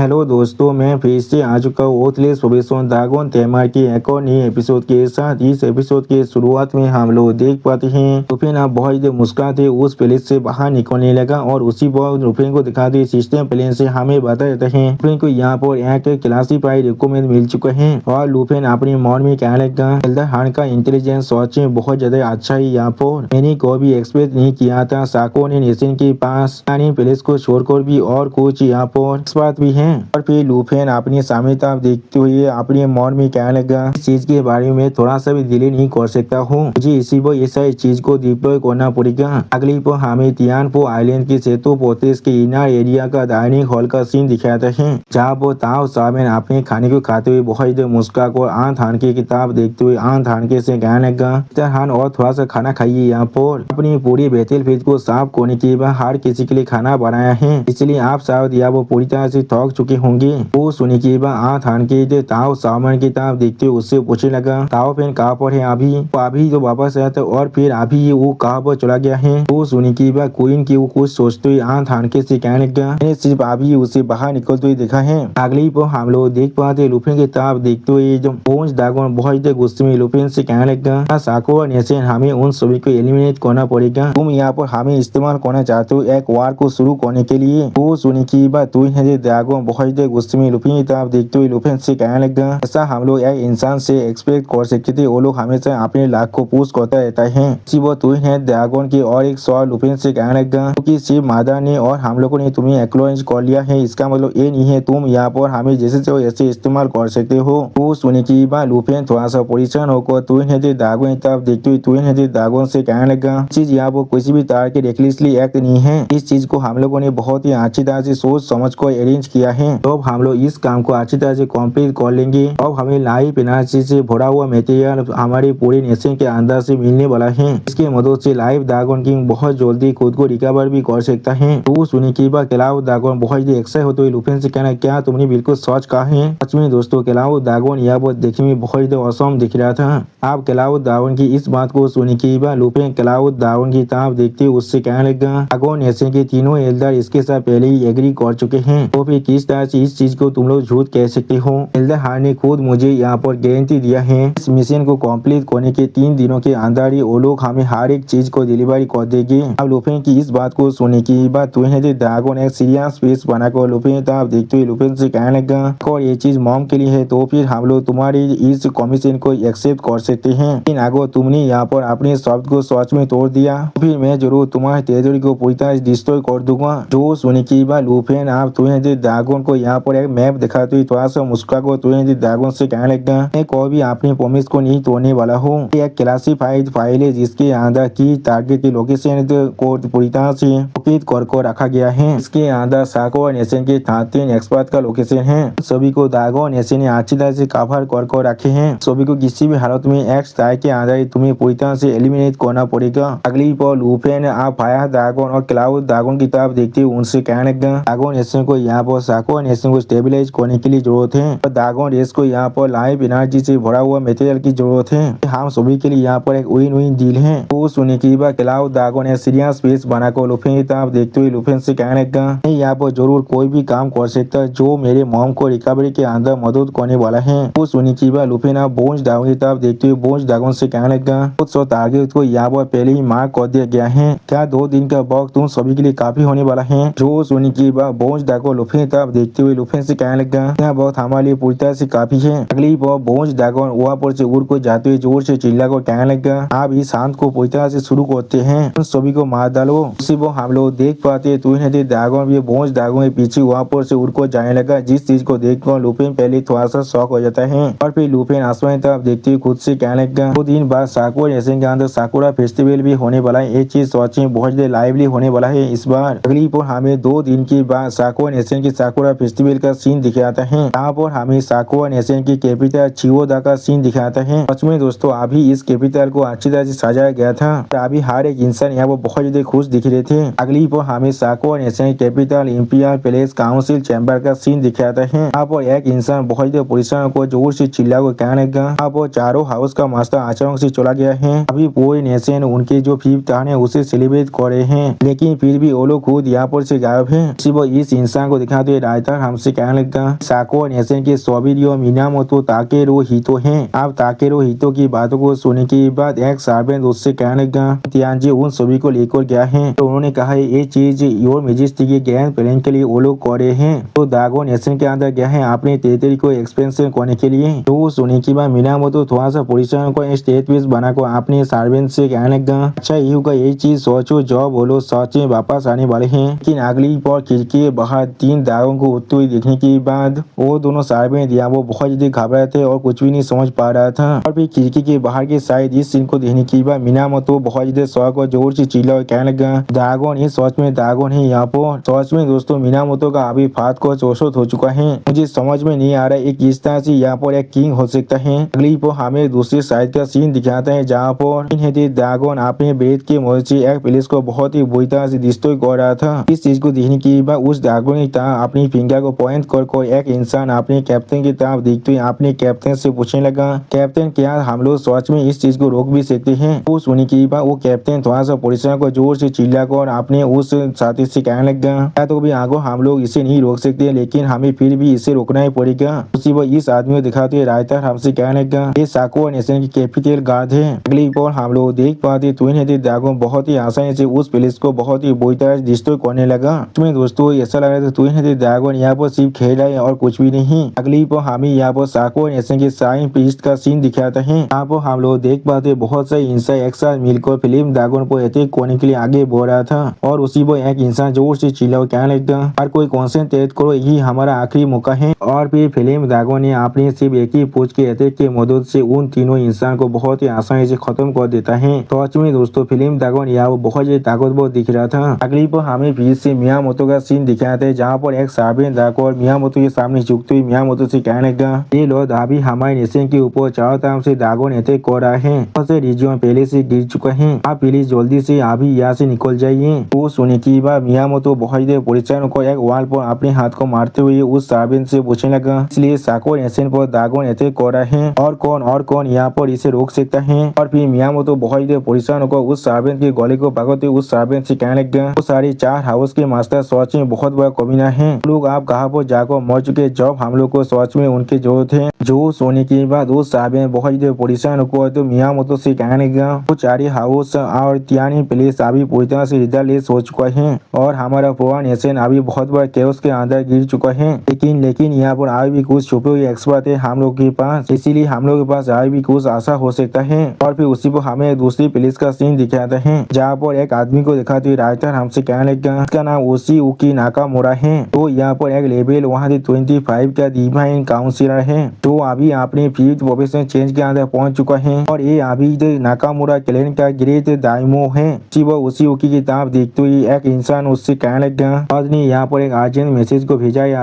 Hello दोस्तों, मैं फिर से आ चुका हूँ ओथलेस प्रोफेशन ड्रैगन तैमार के एक और नए एपिसोड के साथ। इस एपिसोड के शुरुआत में हम लोग देख पाते हैं लुफिन आप बहुत ही मुस्कुराते उस प्लेस से बाहर निकलने लगा और उसी पर लुफिन को दिखाते सिस्टम प्लेन से हमें बता देते हैं लुफिन को यहाँ पर एक क्लासिफाइड डॉक्यूमेंट मिल चुका है और लुफिन अपने मन में कहने लगा एल्डरहार्न का इंटेलिजेंस सच में बहुत ज्यादा अच्छा है। यहाँ पर मैंने को भी एक्सपेक्ट नहीं किया था साको ने नेशन के पास प्लेस को छोड़कर भी और कुछ यहाँ पर एक्सपर्ट भी है। और फिर लुफिन अपनी सामर्थ्य देखते हुए अपने मन में कहने लगा इस चीज के बारे में थोड़ा सा भी डिले नहीं कर सकता हूँ, मुझे इसी पर ऐसा चीज को डिप्लॉय करना पड़ेगा। अगली पर हमें तियानपो आइलैंड के सेतु पोतेस के इनर एरिया का डाइनिंग हॉल का सीन दिखाता है जहाँ पर ताओ सामेन अपने खाने को खाते हुए बहुत मुस्कुरा कर आन थान की किताब देखते हुए आन थान के से कहने लगा हान और थोड़ा सा खाना खाइए। यहाँ पर अपनी पूरी बैटलफील्ड को साफ करने के बाद हर किसी के लिए खाना बनाया है, इसलिए आप शायद यहाँ वो पूरी तरह से थक चुके होंगे। वो सुनी के बाद आन के ताओ सामान की तरफ देखते हुए उससे पूछने लगा ताओ फैन कहाँ पर है अभी तो वापस आया था और फिर अभी वो कहाँ पर चला गया है। वो सुनी के बाद क्वीन की वो कुछ सोचते हुए आन के से कहने लगा मैंने सिर्फ अभी उसे बाहर निकलते हुए देखा है। अगली पर हम लोग देख पाते लुफिन की तरफ देखते हुए जब पोंच ड्रैगन बहुत गुस्से में लुफिन से कहने लगा साको और नेशन हमें उन सभी को एलिमिनेट करना पड़ेगा, तुम यहाँ पर हमें इस्तेमाल करना चाहते हो एक वार को शुरू करने के लिए। वो सुनी की बात तू है ड्रैगन बहुत गुस्से में लुफिन की तरफ देखते हुए लुफिन से कहने लगा ऐसा हम लोग एक इंसान से एक्सपेक्ट कर सकते थे, वो लोग हमेशा अपने लाख को पुश करता रहता है। इसी वो तू है ड्रैगन की और एक सवाल लुफिन से कहने लगा क्योंकि सिर्फ मादा ने और हम लोगों ने तुम्हें एक्नॉलेज कर लिया है, इसका मतलब ये नहीं है तुम यहाँ पर हमें जैसे चाहो ऐसे इस्तेमाल कर सकते हो। वो सुनी की बात लुफिन थोड़ा सा परेशान होकर तू है ड्रैगन की तरफ देखते हुए तू है ड्रैगन से कहने लगा चीज यहाँ पर किसी भी तरह के रेकलेसली एक्ट नहीं है, इस चीज को हम लोगों ने बहुत ही अच्छी तरह से सोच समझ कर अरेंज किया है। तो हम लोग इस काम को अच्छी तरह से कंप्लीट कर लेंगे। अब हमें लाइव एनर्जी से भरा हुआ मटेरियल हमारे पूरे नेशन के अंदर से मिलने वाला है, इसके मदद से लाइव ड्रैगन किंग बहुत जल्दी खुद को रिकवर भी कर सकता है। तो सुनी की बात क्लाउड ड्रैगन बहुत ही एक्साइट होते हुए लुफिन से कहना क्या तुमने बिल्कुल सच कहा है। सच में दोस्तों क्लाउड ड्रैगन यह बात देखने में बहुत ही औसम दिख रहा था। आप क्लाउड ड्रैगन की इस बात को सुनी की बात लुफिन क्लाउड ड्रैगन की तरफ देखते उससे कहने लगा ड्रैगन नेशन के तीनों एल्डर इसके साथ पहले ही एग्री कर चुके हैं, तो फिर किस तरह से इस चीज को तुम लोग झूठ कह सकते हो। एल्डरहार्न ने खुद मुझे यहाँ पर गारंटी दिया है इस मिशन को कंप्लीट करने के 3 दिनों के अंदर ही वो लोग हमें हर एक चीज को डिलीवरी कर देंगे। अब लुफिन की इस बात को सुनने की बात तुम्हें ड्रैगन एक सीरियस फेस बनाकर लुफिन तरफ देखते हुए लुफिन से कहने लगा और ये चीज मॉम के लिए है तो फिर हम लोग तुम्हारी इस कमीशन को एक्सेप्ट कर सकते हैं, लेकिन अगर तुमने यहाँ पर अपने शब्द को सच में तोड़ दिया तो फिर मैं जरूर तुम्हारे टेरिटरी को पूरी तरह डिस्ट्रॉय कर दूंगा। जो सुनी की बात लुफिन आप तुम्हें ड्रैगन को यहाँ पर एक मैप दिखाते हुए थोड़ा सा मुस्कुरा को तुम्हें ड्रैगन से कहने लगा मैं कोई भी अपनी प्रॉमिस को नहीं तोड़ने वाला हूँ। एक क्लासिफाइड फाइल है जिसके अंदर की टारगेट की लोकेशन को पूरी तरह से लोकेट कर रखा गया है, इसके अंदर साको नेशन के 3 एक्सपर्ट का लोकेशन है। सभी को ड्रैगन नेशन ने अच्छी तरह से कवर कर रखे हैं, सभी को किसी भी हालत में एक्स टाइप के अंदर तुम्हें पूरी तरह से एलिमिनेट करना पड़ेगा। अगली पर लुफिन आप फायर ड्रैगन और क्लाउड ड्रैगन की तरफ देखते हुए उनसे कहने लगा ड्रैगन नेशन को यहाँ पर साको नेशन को स्टेबलाइज करने के लिए जरूरत है और ड्रैगन रेस को यहाँ पर लाइव एनर्जी से भरा हुआ मटेरियल की जरूरत है, हम सभी के लिए यहाँ पर एक विन विन डील है। वो सुनी की बात क्लाउड ड्रैगन ने सीरियस फेस बनाकर लुफिन की तरफ देखते हुए लुफिन से कहने लगा मैं यहाँ पर जरूर कोई भी काम कर सकता जो मेरे मॉम को रिकवरी के अंदर मदद करने वाला है। वो सुनी की बात लुफिन आप बोन्स ड्रैगन की तरफ देखते हुए बोन्स ड्रैगन से कहने लगा कुछ टारगेट को यहाँ पर पहले ही मार्क कर दिया गया है, क्या 2 दिन का वक्त तुम सभी के लिए काफी होने वाला है। जो सुनी की बात बोन्स ड्रैगन लुफिन की तरफ देखते हुए लुफिन से कहने लगा यह बहुत हमारे लिए पूरी तरह से काफी है। अगली बार बोन्स ड्रैगन वहाँ पर से उड़ को जाते हुए जोर से चिल्ला कर कहने लगा आप इस शांत को पूरी तरह से शुरू करते हैं, उन सभी को मार डालो। उसी वो हम लोग देख पाते ड्रैगन भी बोन्स ड्रैगन के पीछे वहाँ पर से उड़ को जाने लगा, जिस चीज को देखकर लुफिन पहले थोड़ा सा शॉक हो जाता है और फिर लुफिन आसमान की तरफ देखते हुए खुद से कहने लगा 2 दिन बाद साकुरा नेशन के अंदर साकुरा फेस्टिवल भी होने वाला है, ये चीज सच में बहुत ज्यादा लाइवली होने वाला है इस बार। अगली पर हमें 2 दिन के बाद साकुरा नेशन के साकुरा फेस्टिवल का सीन दिखाता है, यहाँ पर हमें साकुरा नेशन की कैपिटल चियोदा का सीन दिखाता है। सच में दोस्तों अभी इस कैपिटल को अच्छी तरह से सजाया गया था, अभी हर एक इंसान यहाँ पर बहुत ज्यादा खुश दिख रहे थे। अगली पर हमें साकुरा nation capital imperial palace council chamber का सीन दिखाता है, यहाँ पर एक इंसान बहुत ज्यादा परेशान को जोर से चिल्ला को कहने लगा यहाँ पर चारों हाउस का मास्टर अचानक से चला गया है, अभी पूरे नेशन उनके जो 5th टर्न है उसे सेलिब्रेट कर रहे हैं, लेकिन फिर भी वो लोग खुद यहाँ पर से गायब है। इस इंसान को दिखाते हुए रायता हमसे कहने लगा साको नेशन के सोबिरियो मिनामोतो ताकेरो हितो हैं। अब ताकेरो हितो की बातों को सुनने के बाद एक सर्वेंट उससे कहने लगा तियानजी उन सभी को लेकर गया है। तो उन्होंने कहा ये चीज योर मेजेस्टी के ग्रैंड प्लान के लिए वो लोग कर रहे हैं। तो दागो नेशन के अंदर गया है अपने टेरिटरी को एक्सपेंशन करने के लिए। तो सुनने के बाद मिनामोतो थोड़ा सा परिश्रम को स्टेट पीस बना को अपने सर्वेंट से कहने लगा अच्छा ये होगा ये चीज सोचो जो बोलो सच में वापस आने वाले हैं। लेकिन अगली पर खिड़की के बाहर 3 दागों को उठते हुए देखने के बाद वो दोनों सर्वेंट या वो बहुत ज्यादा घबराए थे और कुछ भी नहीं समझ पा रहा था। और फिर खिड़की के बाहर के साइड इस सीन को देखने के बाद मिनामोतो बहुत ज्यादा शौक और जोर से चिल्ला और कहने लगा दागोन ये सच में दागोन है। यहाँ पर सच में दोस्तों मिनामोतो का अभी फात को चौसठ हो चुका है। मुझे समझ में नहीं आ रहा है किस तरह से यहाँ पर एक किंग हो सकता है। अगली पर हमें दूसरी साइड का सीन दिखाता है जहाँ पर दागोन अपने बेद के मदद से एक पुलिस को बहुत ही बुरी तरह से डिस्ट्रॉय कर रहा था। इस चीज को देखने के बाद उस दागोन की तरह अपनी फिंगर को पॉइंट कर एक इंसान अपने कैप्टन की तरफ देखते हुए अपने कैप्टन से पूछने लगा कैप्टन क्या हम लोग सच में इस चीज को रोक भी सकते हैं। वो सुनने के बाद वो कैप्टन थोड़ा सा परिश्रम को जोर से चिल्ला कर अपने उस साथी से कहने लगा तो भी आगो हम लोग इसे नहीं रोक सकते लेकिन हमें फिर भी इसे रोकना ही पड़ेगा। उसी वो इस आदमी को दिखाते हुए रायता हमसे कहने लगा ये साको नेशन की कैपिटल गार्ड है। अगली पर हम लोग देख पाते दागो बहुत ही आसानी से उस पुलिस को बहुत ही बुरी तरह से डिस्ट्रॉय करने लगा। उसमें दोस्तों ऐसा लग रहा था दागो यहाँ पर सिर्फ खेल रहा है और कुछ भी नहीं। अगली पर हमें यहाँ पर साको नेशन के साइन पीस्ट का सीन दिखाता है। यहाँ पर हम लोग देख पाते बहुत सारे इंसान एक साथ मिलकर फिल्म दागोन को अटैक करने के लिए आगे बढ़ रहा था। और उसी पर एक इंसान जोर से चिल्ला कहने लगा हर कोई कॉन्सेंट्रेट करो यही हमारा आखिरी मौका है। और फिर फिल्म दागोन ने अपने सिर्फ एक ही पूछ के अटैक की मदद से उन तीनों इंसान को बहुत ही आसानी से खत्म कर देता है। तो सच में दोस्तों फिल्म दागोन यहाँ बहुत ही ताकतवर दिख रहा था। अगली पर हमें फिर से मियामोतो का सीन दिखाते हैं जहाँ पर एक सर्वेंट दागोन मियामोतो के सामने झुकते हुए मियामोतो से कहने लगा ये लोग अभी हमारे नेशन के ऊपर चारों तरफ से दागोन अटैक कर रहा है। बहुत से रीजन पहले से गिर चुका है आप प्लीज जल्दी से अभी यहाँ से निकल जाइए। वो सुनने की बात मियामोतो बहुत देर परिचय को एक वाल पर अपने हाथ को मारते हुए उस सर्वेंट से पूछने लगा इसलिए साको नेशन पर दागोन अटैक कर रहा है और कौन यहाँ पर इसे रोक सकता है। और फिर मियामोतो बहुत देर परिचय को उस सर्वेंट के गले को पकड़ते उस सर्वेंट से कहने लगा वो सारे 4 हाउस के मास्टर सच में बहुत बड़ा कमीना है। लोग आप कहाँ पर जाकर मर चुके जब हम लोग को सच में उनकी जरूरत है। जो सोने के बाद उस सर्वेंट बहुत देर परिचय को तो मियामोतो से कहने लगा वो 4 हाउस और तियानी प्लेस अभी पूरी तरह से लीडरलेस हो चुका है और हमारा पूरा नेशन अभी बहुत बड़ा केओस के अंदर गिर चुका है। लेकिन यहाँ पर अभी भी कुछ छुपे हुए एक्सपर्ट है हम लोग के पास इसीलिए हम लोग के पास अभी भी कुछ आशा हो सकता है। और फिर उसी पर हमें दूसरी पुलिस का सीन दिखाता है जहाँ पर एक आदमी को दिखाते हुए राइटर हमसे कहने लगा इसका नाम ओशी उकी नाकामुरा है। तो यहाँ पर एक लेवल वहाँ से 25 का डिवाइन काउंसिलर है जो अभी अपने 5th प्रोफेशनल चेंज के अंदर पहुंच चुका है और ये अभी नाकामुरा क्लैन का ग्रेट दाइमो है। वो उसी उकी की तरफ देखते हुए एक इंसान उससे कहने लगा आदमी यहाँ पर एक अर्जेंट मैसेज को भेजा है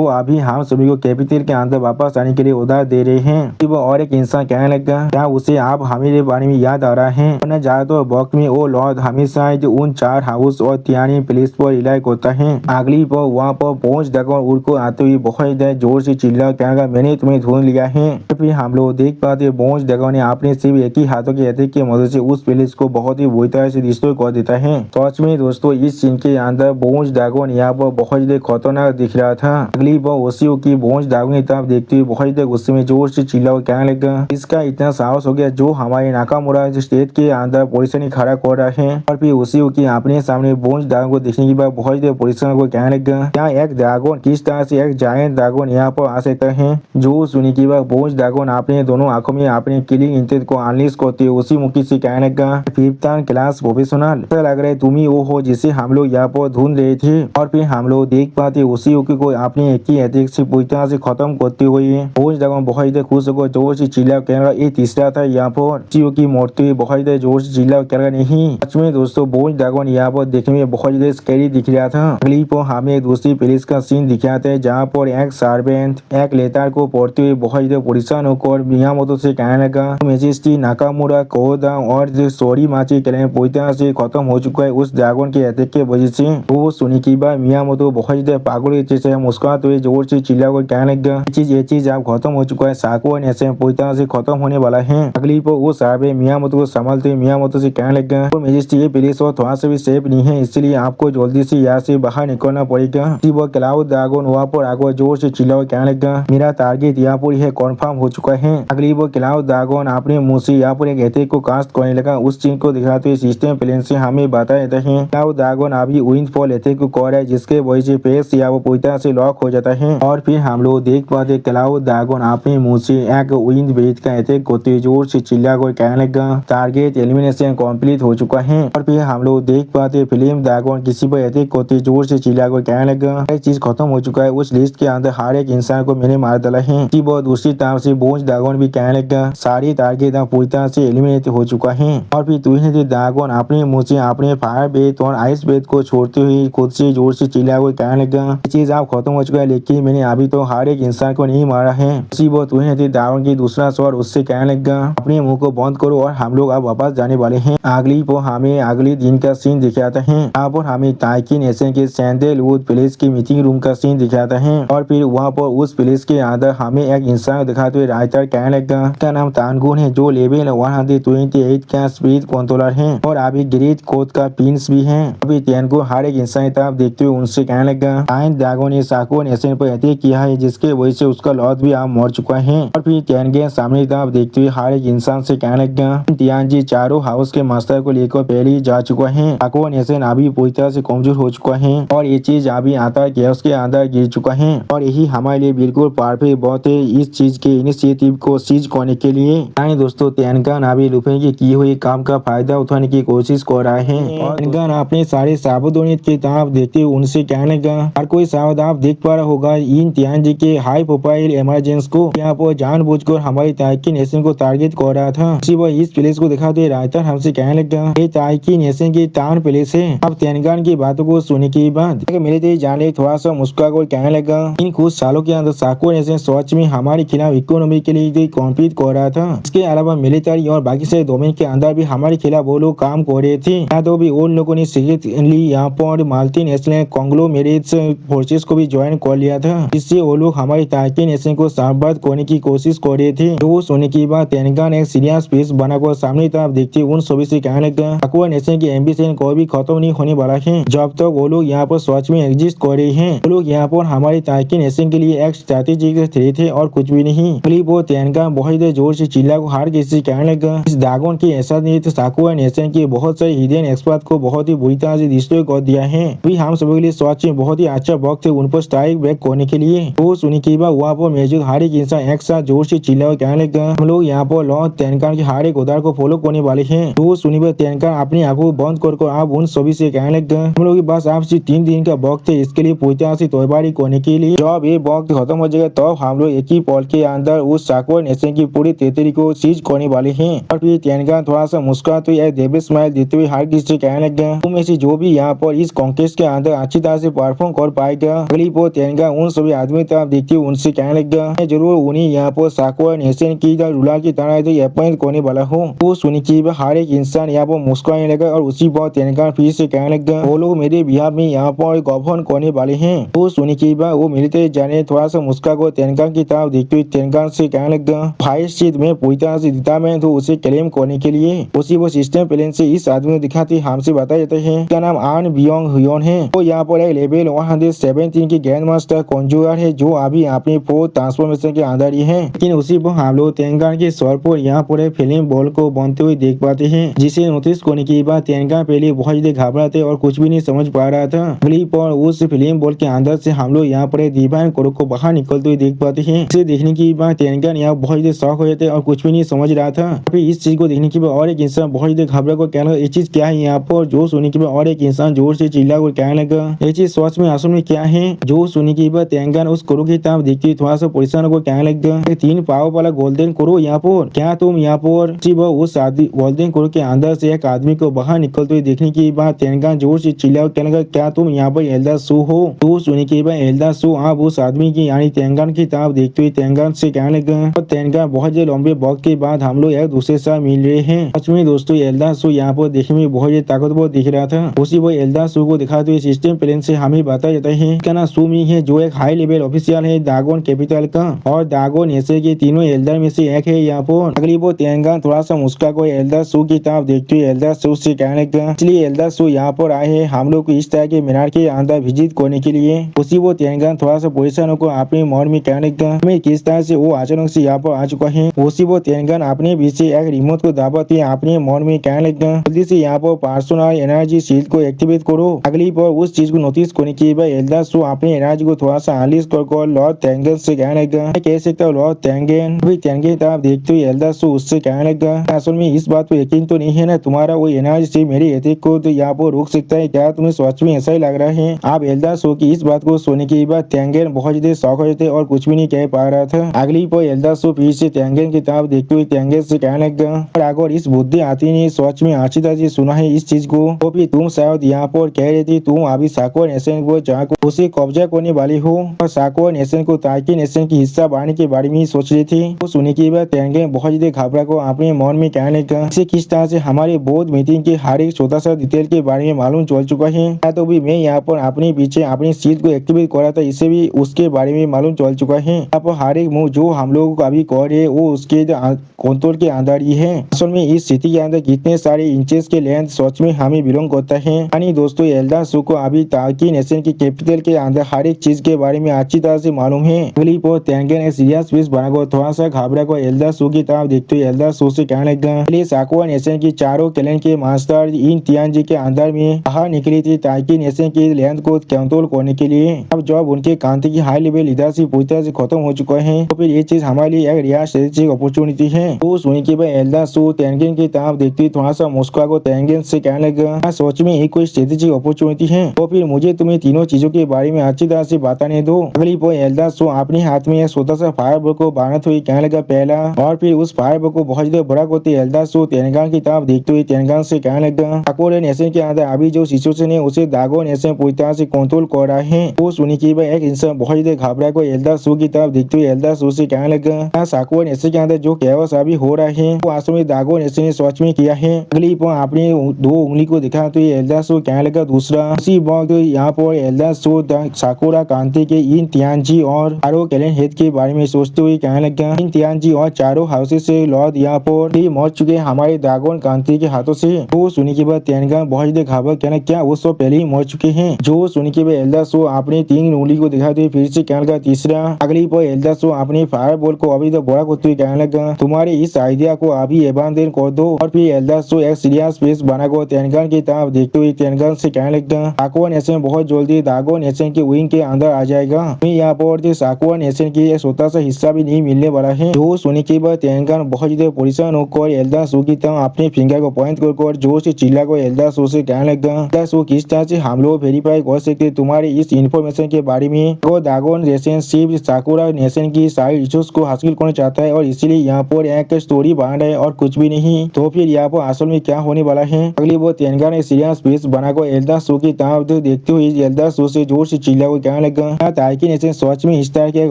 अभी हम सभी को कैपिटल के अंदर वापस आने के लिए उधार दे रहे हैं। वो और एक इंसान कहने लगा क्या उसे आप हमारे बारे में याद आ रहा है वरना ज्यादातर वक्त में वो लॉर्ड हमेशा उन 4 हाउस और तियानी प्लेस पर रिलाई होता है। अगली पर वहाँ पर पहुंच दगा उड़ को आते हुए बहुत जोर से चिल्ला कहने मैंने तुम्हें ढूंढ लिया है। फिर हम लोग देख पाते पहुंच दगा ने अपने सिर्फ एक ही हाथों के अटैक की मदद से उस प्लेस को बहुत ही बुरी तरह से डिस्ट्रॉय कर देता है। सच में दोस्तों इस सीन के अंदर बोंज दागोन यहाँ पर बहुत ज्यादा खतरनाक दिख रहा था। अगली बार ओशियो की बोंज दागोन की तरफ देखते हुए बहुत ज्यादा गुस्से में जोर से चिल्ला और कहने लगा इसका इतना साहस हो गया जो हमारे नाकामुरा स्टेट के अंदर पोजीशन खड़ा कर रहा है। और फिर ओशियो की अपने सामने बोंज दागोन को देखने के बाद बहुत ज्यादा पोजीशन को कहने लगा क्या एक दागोन किस तरह से एक जायंट दागोन यहाँ पर आ सकता है। जो सुनी के बाद बोंज दागोन अपने दोनों आंखों में अपने किलिंग इंटेंट को अनलीश करते हुए उसी मुखी से कहने लगा 5th क्लास प्रोफेशनल ऐसा लग रहा है तुम ही वो हो जिसे हम लोग यहाँ पर ढूंढ रहे थे। और फिर हम लोग देख पाते उसी उकी को अपने एक ही अटैक से पूरी तरह से खत्म करते हुए बोंज दागोन बहुत खुश होकर जोर से चिल्ला कहने ये तीसरा था यहाँ पर उसी की मूर्ति हुई बहुत जोर से चिल्ला कहने नहीं। सच में दोस्तों बोंज दागोन यहाँ पर देखने में बहुत ज्यादा स्कैरी दिख रहा था। अगली पर हमें दूसरी पुलिस का सीन दिखाते हैं जहाँ पर एक सर्वेंट एक लेटर को पढ़ते हुए बहुत ज्यादा परेशान होकर मियामोतो से कहने लगा मेजेस्टी नाकामुरा कोदा और सॉरी माची क्लेम पूरी तरह से खत्म हो चुका है उस ड्रैगन के अटैक के वजह से। वो सुनी की बात मियामोतो बहुत ज्यादा पागल जैसे मुस्कुराते हुए जोर से चिल्ला कर कहने लगा ये चीज अब खत्म हो चुका है साको नेशन पूरी तरह से खत्म होने वाला है। अगली पर वो साहबे मियामोतो को संभालते हुए मियामोतो से कहने लगा तो मेजेस्टी ये प्लेस और थोड़ा सा भी सेफ नहीं है इसलिए आपको जल्दी से यहाँ से बाहर निकलना पड़ेगा। वो क्लाउड ड्रैगन वहाँ पर आकर जोर से चिल्ला कहने लगा मेरा टारगेट यहाँ पर है कन्फर्म हो चुका है। अगली वो क्लाउड ड्रैगन अपने मुंह से यहाँ पर एक अटैक को कास्ट करने लगा। उस चीज को दिखाते हुए सिस्टम प्लेन से हमें बता देते हैं क्लाउड ड्रैगन अभी विंडफॉल अटैक को कर रहा है, जिसके वजह से पेस या वो पूरी तरह से लॉक हो जाता है। और फिर हम लोग देख पाते क्लाउड ड्रैगन अपने मुंह से एक विंड ब्रेथ का अटैक करते हुए जोर से चिल्ला कर कहने लगा टारगेट एलिमिनेशन कंप्लीट हो चुका है। और फिर हम लोग देख पाते फिल्म ड्रैगन किसी पर अटैक करते जोर से चिल्ला कर कहने लगा एक चीज खत्म हो चुका है, उस लिस्ट के अंदर हर एक इंसान को मैंने मार डाला है। वो दूसरी तरफ से बोझ ड्रैगन भी कहने लगा सारी टारगेट पूरी तरह से एलिमिनेट हो चुका है। और फिर तुझे ड्रैगन अपने मुंह से अपने फायर ब्रेथ और आइस ब्रेथ को छोड़ते हुए खुद से जोर से चिल्ला कर कहने लगा ये चीज आप खत्म हो चुका है, लेकिन मैंने अभी तो हर एक इंसान को नहीं मारा है। उसी वो तुझे ड्रैगन की दूसरा स्वर उससे कहने लगा अपने मुंह को बंद करो और हम लोग अब वापस जाने वाले हैं। अगली वो हमें अगले दिन का सीन दिखाता है। यहाँ पर हमें ताइकी नेशन के सैंडलवुड प्लेस की मीटिंग रूम का सीन दिखाता है। और फिर वहाँ पर उस प्लेस के अंदर हमें एक इंसान दिखाते हुए राइटर कहने लगा इसका नाम तानगुन है जो लेवल 128 का स्पीड कंट्रोलर है और अभी ग्रेट कोड का पिंस भी है। अभी तेनगुन हर एक इंसान तरफ देखते हुए उनसे कहने लगा आयन ड्रैगन ने साको नेशन पर अटैक किया है, जिसके वजह से उसका लॉर्ड भी आप मर चुका है। और फिर तेनगुन सामने तरफ देखते हुए हर एक इंसान से कहने लगा तियानजी चारों हाउस के मास्टर को लेकर पहले ही जा चुका है। साको नेशन अभी पूरी तरह से कमजोर हो चुका है और ये चीज अभी आता कैओस के अंदर गिर चुका है और यही हमारे लिए बिल्कुल परफेक्ट बात है इस चीज के इनिशिएटिव को सीज करने के लिए। यानी दोस्तों तेनगुन अभी लुफी के किए हुए काम का फायदा उठाने की कोशिश कर रहा है और तेनगुन अपने सारे सावधानियत की तरफ देखते हुए उनसे कहने लगा हर कोई सावधान देख पा रहा होगा इन तियानजी के हाई प्रोफाइल इमरजेंसी को यहाँ पर जानबूझकर हमारी ताइकी नेशन को टारगेट कर रहा था। उसी वह इस प्लेस को दिखाते रायता हमसे कहने लगा ये ताइकी नेशन की टाउन प्लेस है। अब तेनगुन की बातों को सुनने के बाद मेरे दिल जाने थोड़ा सा मुस्कुरा कर कहने लगा इन कुछ सालों के अंदर साको नेशन सच में हमारे खिलाफ इकोनॉमी के लिए कॉम्पीट कर रहा था। इसके अलावा मिलिट्री और बाकी से डोमेन के अंदर भी हमारे खिलाफ वो लोग काम कर रहे थे। यहाँ तो भी उन लोगों ने सीक्रेटली यहाँ पर मल्टी नेशनल कॉन्ग्लोमेरेट्स फोर्सेस को भी ज्वाइन कर लिया था, जिससे वो लोग हमारी ताइकी नेशन को बर्बाद करने की कोशिश कर रहे थे। तो सुनने के बाद तेनगुन एक सीरियस फेस बनाकर सामने तरफ देखते उन सभी से कहने लगा साको नेशन की एम्बिशन कोई भी खत्म नहीं होने वाला है जब तक वो लोग यहाँ पर सच में एग्जिस्ट कर रहे हैं। वो लोग यहाँ पर हमारी ताइकी नेशन के लिए एक स्ट्रैटेजिक थ्रेट है और कुछ भी नहीं। वो तेनगुन बहुत जोर से चिल्ला को हार किसी कहने लगा इस ड्रैगन की ऐसा नहीं तो साको नेशन के बहुत सारे हिडन एक्सपर्ट को बहुत ही बुरी तरह से डिस्ट्रॉय कर दिया है। भी हम सभी के लिए सच में बहुत ही अच्छा वक्त है उन पर स्ट्राइक बैक करने के लिए। वो सुनी के बाद वहाँ पर मौजूद हर एक इंसान एक साथ जोर से चिल्ला कहने लगा हम लोग यहाँ पर लॉर्ड तेनगुन के हर एक उदार को फॉलो करने वाले हैं। तो सुनी पर तेनगुन अपनी आंखों बंद कर आप उन सभी से कहने लगा हम लोग के पास आपसे 3 दिन का वक्त है, इसके लिए पूरी तरह से तैयारी करने के लिए। जब ये वक्त खत्म हो जाएगा तो हम लोग एक ही पल के अंदर उस साको नेशन की पूरी टेरिटरी को सीज करने वाले हैं। और फिर तेनगुन थोड़ा सा मुस्कुरा तो एक देवी स्माइल देते हुए हर किसी से कहने लगा तुम में से जो भी यहाँ पर इस कॉन्टेस्ट के अंदर अच्छी तरह से परफॉर्म कर पाएगा। अगली वो तेनगुन उन सभी आदमी तरफ देखते हुए उनसे कहने लगा मैं जरूर उन्हें यहाँ पर साको नेशन की रूलर की तरह अपॉइंट करने वाला हूँ। वो सुनी की हर एक इंसान यहाँ पर मुस्कुराने लगा और उसी पर तेनगुन फिर से कहने लगा वो लोग मेरे बिहार में यहाँ पर गवर्न करने वाले हैं। वो सुनी की वो मिलिट्री जाने थोड़ा सा मुस्कुरा कर तेनगुन की तरफ देखते हुए तेनगुन से कहने लगा फाइस चीज में पूरी तरह से जीता मैं तो उसे क्लेम करने के लिए उसी वो सिस्टम प्लेन से इस आदमी को दिखाते हमसे बताया जाता है इसका नाम आन बियोंग हुयोन है। वो यहाँ पर एक लेवल 117 की ग्रैंड मास्टर कॉन्जुगर है जो अभी अपनी 4 ट्रांसफॉर्मेशन के अंदर ही है। लेकिन उसी पर हम लोग तेनगुन के स्वर पर यहाँ पर एक फिल्म बॉल को बनते हुए देख पाते हैं, जिसे नोटिस करने के बाद तेनगुन पहले बहुत ज्यादा घबराते और कुछ भी नहीं समझ पा रहा था। क्लिप और उस फिल्म बॉल के अंदर से हम लोग यहाँ पर डिवाइन कोड को बाहर निकलते हुए देख पाते हैं। इसे देखने के बाद तेनगुन यहाँ बहुत ज्यादा शॉक हो जाते और कुछ भी नहीं समझ रहा था। फिर इस चीज को देखने के बाद और एक इंसान बहुत ज्यादा घबरा कर कहने लगा ये चीज क्या है यहाँ पर। जो सुनने के बाद और एक इंसान जोर से चिल्ला कर कहने लगा ये चीज सच में असल में क्या है। जो सुनने के बाद तेनगुन उस कोरो की तरफ देखते थोड़ा सा परेशान होकर कहने लगा 3 पाव वाला गोल्डन कोरो यहाँ पर क्या तुम यहाँ पर उस गोल्डन कोरो के अंदर से एक आदमी को बाहर निकलते हुए देखने के बाद तेनगुन जोर से चिल्ला कर कहने लगा क्या तुम यहाँ पर एल्डर सू हो। तो सुनने के बाद एल्डर सू आप उस आदमी की यानी तेनगुन की तरफ देखते हुए तेनगुन से कहने लगा तेनगुन बहुत लंबे वक्त के बाद हम लोग एक दूसरे से मिल रहे हैं। सच में दोस्तों एल्डर सू यहाँ पर देखने में बहुत ताकतवर दिख रहा था। उसी वो एल्डर सू को दिखाते हुए सिस्टम प्लेन से हमें बताया जाता है इसका नाम सुमी है जो एक हाई लेवल ऑफिशियल है ड्रैगन कैपिटल का और ड्रैगन नेशन के तीनों एल्डर में से एक है यहाँ पर। अगली वो तेनगुन थोड़ा सा मुस्कुरा को एल्डर सू की तरफ देखते हुए एल्डर सू से कहने लगा इसलिए एल्डर सू यहाँ पर आए हैं हम लोग को इस तरह के मीनार के अंदर विजिट करने के लिए। उसी वो तेनगान थोड़ा सा परेशान होकर अपने मन में कहने लगा मैं किस तरह से वो अचानक से यहाँ पर आ चुका है। उसी वो तेनगान अपने पीछे एक रिमोट को दबाते अपने मन में कहने लगा जल्दी से यहाँ पर पर्सनल एनर्जी शील्ड को एक्टिवेट करो। अगली पर उस चीज को नोटिस करने के बाद एल्दासो अपने एनर्जी को थोड़ा सा अनलीश कर लॉर्ड तेनगन से कहने लगा मैं कह सकता हूँ लॉर्ड तेनगन। अभी तेनगन तरफ देखते हुए एल्दासो उससे कहने लगा असल में इस बात पे यकीन तो नहीं है ना तुम्हारा वो एनर्जी से मेरे अटैक को तो यहाँ पर रोक सकता है क्या तुम्हें सच में ऐसा ही लग रहा है। आप एल्दासो की इस बात को सुनने के बाद तेनगन बहुत ज्यादा शॉक हो जाते और कुछ भी नहीं कह पा रहा था। अगली पर एल्दासो फिर से तेनगन की तरफ देखते हुए तेनगन से कहने लगा और अगर इस बुद्धि आती ने सच में आचिता जी सुना है इस चीज को तो फिर तुम शायद यहाँ पर कह रही थी तुम अभी साको नेशन को जहाँ उसे कब्जा करने वाली हो और साको नेशन को ताकि नेशन की हिस्सा बढ़ाने के बारे में सोच रही थी। तो सुनने के बाद तेनगन बहुत ज्यादा घबरा को अपने मन में कहने लगा इसे किस तरह से हमारे बोर्ड मीटिंग के हर एक छोटा सा डिटेल के बारे में मालूम चल चुका है। तो भी मैं यहाँ पर अपने पीछे अपनी सीट को एक्टिवेट करा था इसे भी उसके बारे में मालूम चल चुका है। यहाँ पर हर एक मूव जो हम लोगों को अभी कर रहे वो उसके कंट्रोल के अंदर ही है। असल में इस सिटी के अंदर कितने सारे इंचेस के लेंथ सच में हमें बिलोंग करता है। यानी दोस्तों एल्दासो को अभी ताकि नेशन की कैपिटल के अंदर हर एक चीज के बारे में अच्छी तरह से मालूम है। अगली पर तेनगन एक सीरियस फेस बनाकर थोड़ा सा घबरा कर एल्दासो की तरफ देखते हुए एल्दासो से कहने लगा साकुआ नेशन की चारों क्लैन के मास्टर इन तियानजी के अंदर में बाहर निकली थी ताकि नेशन की लेंथ को कंट्रोल करने के लिए। अब जब उनके कांति की हाई लेवल लीडरशिप पूरी तरह से खत्म हो चुका है तो फिर ये चीज हमारे लिए एक रियल स्ट्रेटेजिक अपॉर्चुनिटी है। तो सुनने के बाद एल्दासो तेनगन की तरफ देखते हुए थोड़ा सा मुस्कुरा को तेनगन से कहने लगा सोच में एक कोई स्ट्रेटेजिक अपॉर्चुनिटी है तो फिर मुझे तुम्हें तीनों चीजों के बारे में अच्छी तरह से बताने दो। अगली पर एल्दासो अपने हाथ में एक छोटा सा फायर बॉल को बांधते हुए कहने लगा पहला और फिर उस फायर बॉल को बहुत ज्यादा बड़ा करते एल्दासो तेनगन की तरफ देखते हुए तेनगन से कहने लगा साकुआ नेशन के अंदर अभी जो सिचुएशन है उसे दागो नेशन पूरी तरह से कंट्रोल कर रहा है। वो सुनने के बाद एक इंसान बहुत ज्यादा घबरा को एल्दासो की तरफ देखते हुए एल्दासो से कहने लगा साकुआ नेशन के अंदर जो कैओस अभी हो रहा है वो वास्तव में दागो नेशन ने सच में किया है। अगली पर अपने दो उंगली को दिखाते हुए एल्दासो कहने लगा दूसरा। उसी वक्त यहाँ पर एल्दासो साकुरा कांति के इन तियानजी और चारों कैलेन हेड के बारे में सोचते हुए कहने लगा इन तियानजी और चारों हाउसेस से लॉर्ड यहाँ पर भी मर चुके हमारे दागोन कांति के हाथों से। वो सुनने के बाद तेनगन बहुत ज्यादा घबरा कहना क्या वो सब पहले ही मर चुके हैं। जो सुनने के बाद एल्दासो अपने तीन उंगली को दिखाते हुए फिर से कहने लगा तीसरा। अगली पर एल्दासो अपने फायर बॉल को अभी तो बड़ा करते हुए कहने लगा तुम्हारे इस आइडिया को अभी अबांडन कर दो। और फिर एल्दासो एक सीरियस फेस बनाकर तेनगन की तरफ देखते हुए तेनगन से कहने लगा साकुआ नेशन बहुत जल्दी दागो नेशन के विंग के अंदर आ जाएगा। मैं यहाँ पर साकुआ नेशन की एक छोटा सा हिस्सा भी नहीं मिलने वाला है। जो सुनने के बाद तेनगन बहुत ज्यादा परेशान होकर एल्दासो की तरफ अपने फिंगर को पॉइंट कर जोर से चिल्ला कर एल्दासो से कहने लगा एल्दासो किस तरह से हम लोग वेरीफाई कर सकते तुम्हारे इस इन्फॉर्मेशन के बारे में। तो दागोन नेशन सिर्फ साकुरा नेशन की सारी रिसोर्स को हासिल करना चाहता है और इसीलिए यहाँ पर एक स्टोरी बना रहा है और कुछ भी नहीं। तो फिर यहाँ पर असल में क्या होने वाला है। अगली वो तेनगन ने सीरियस फेस बनाकर एल्दासो की तरफ देखते हुए एल्दासो से जोर से चिल्ला कर कहने लगा ताकि नेशन सच में इस तरह की एक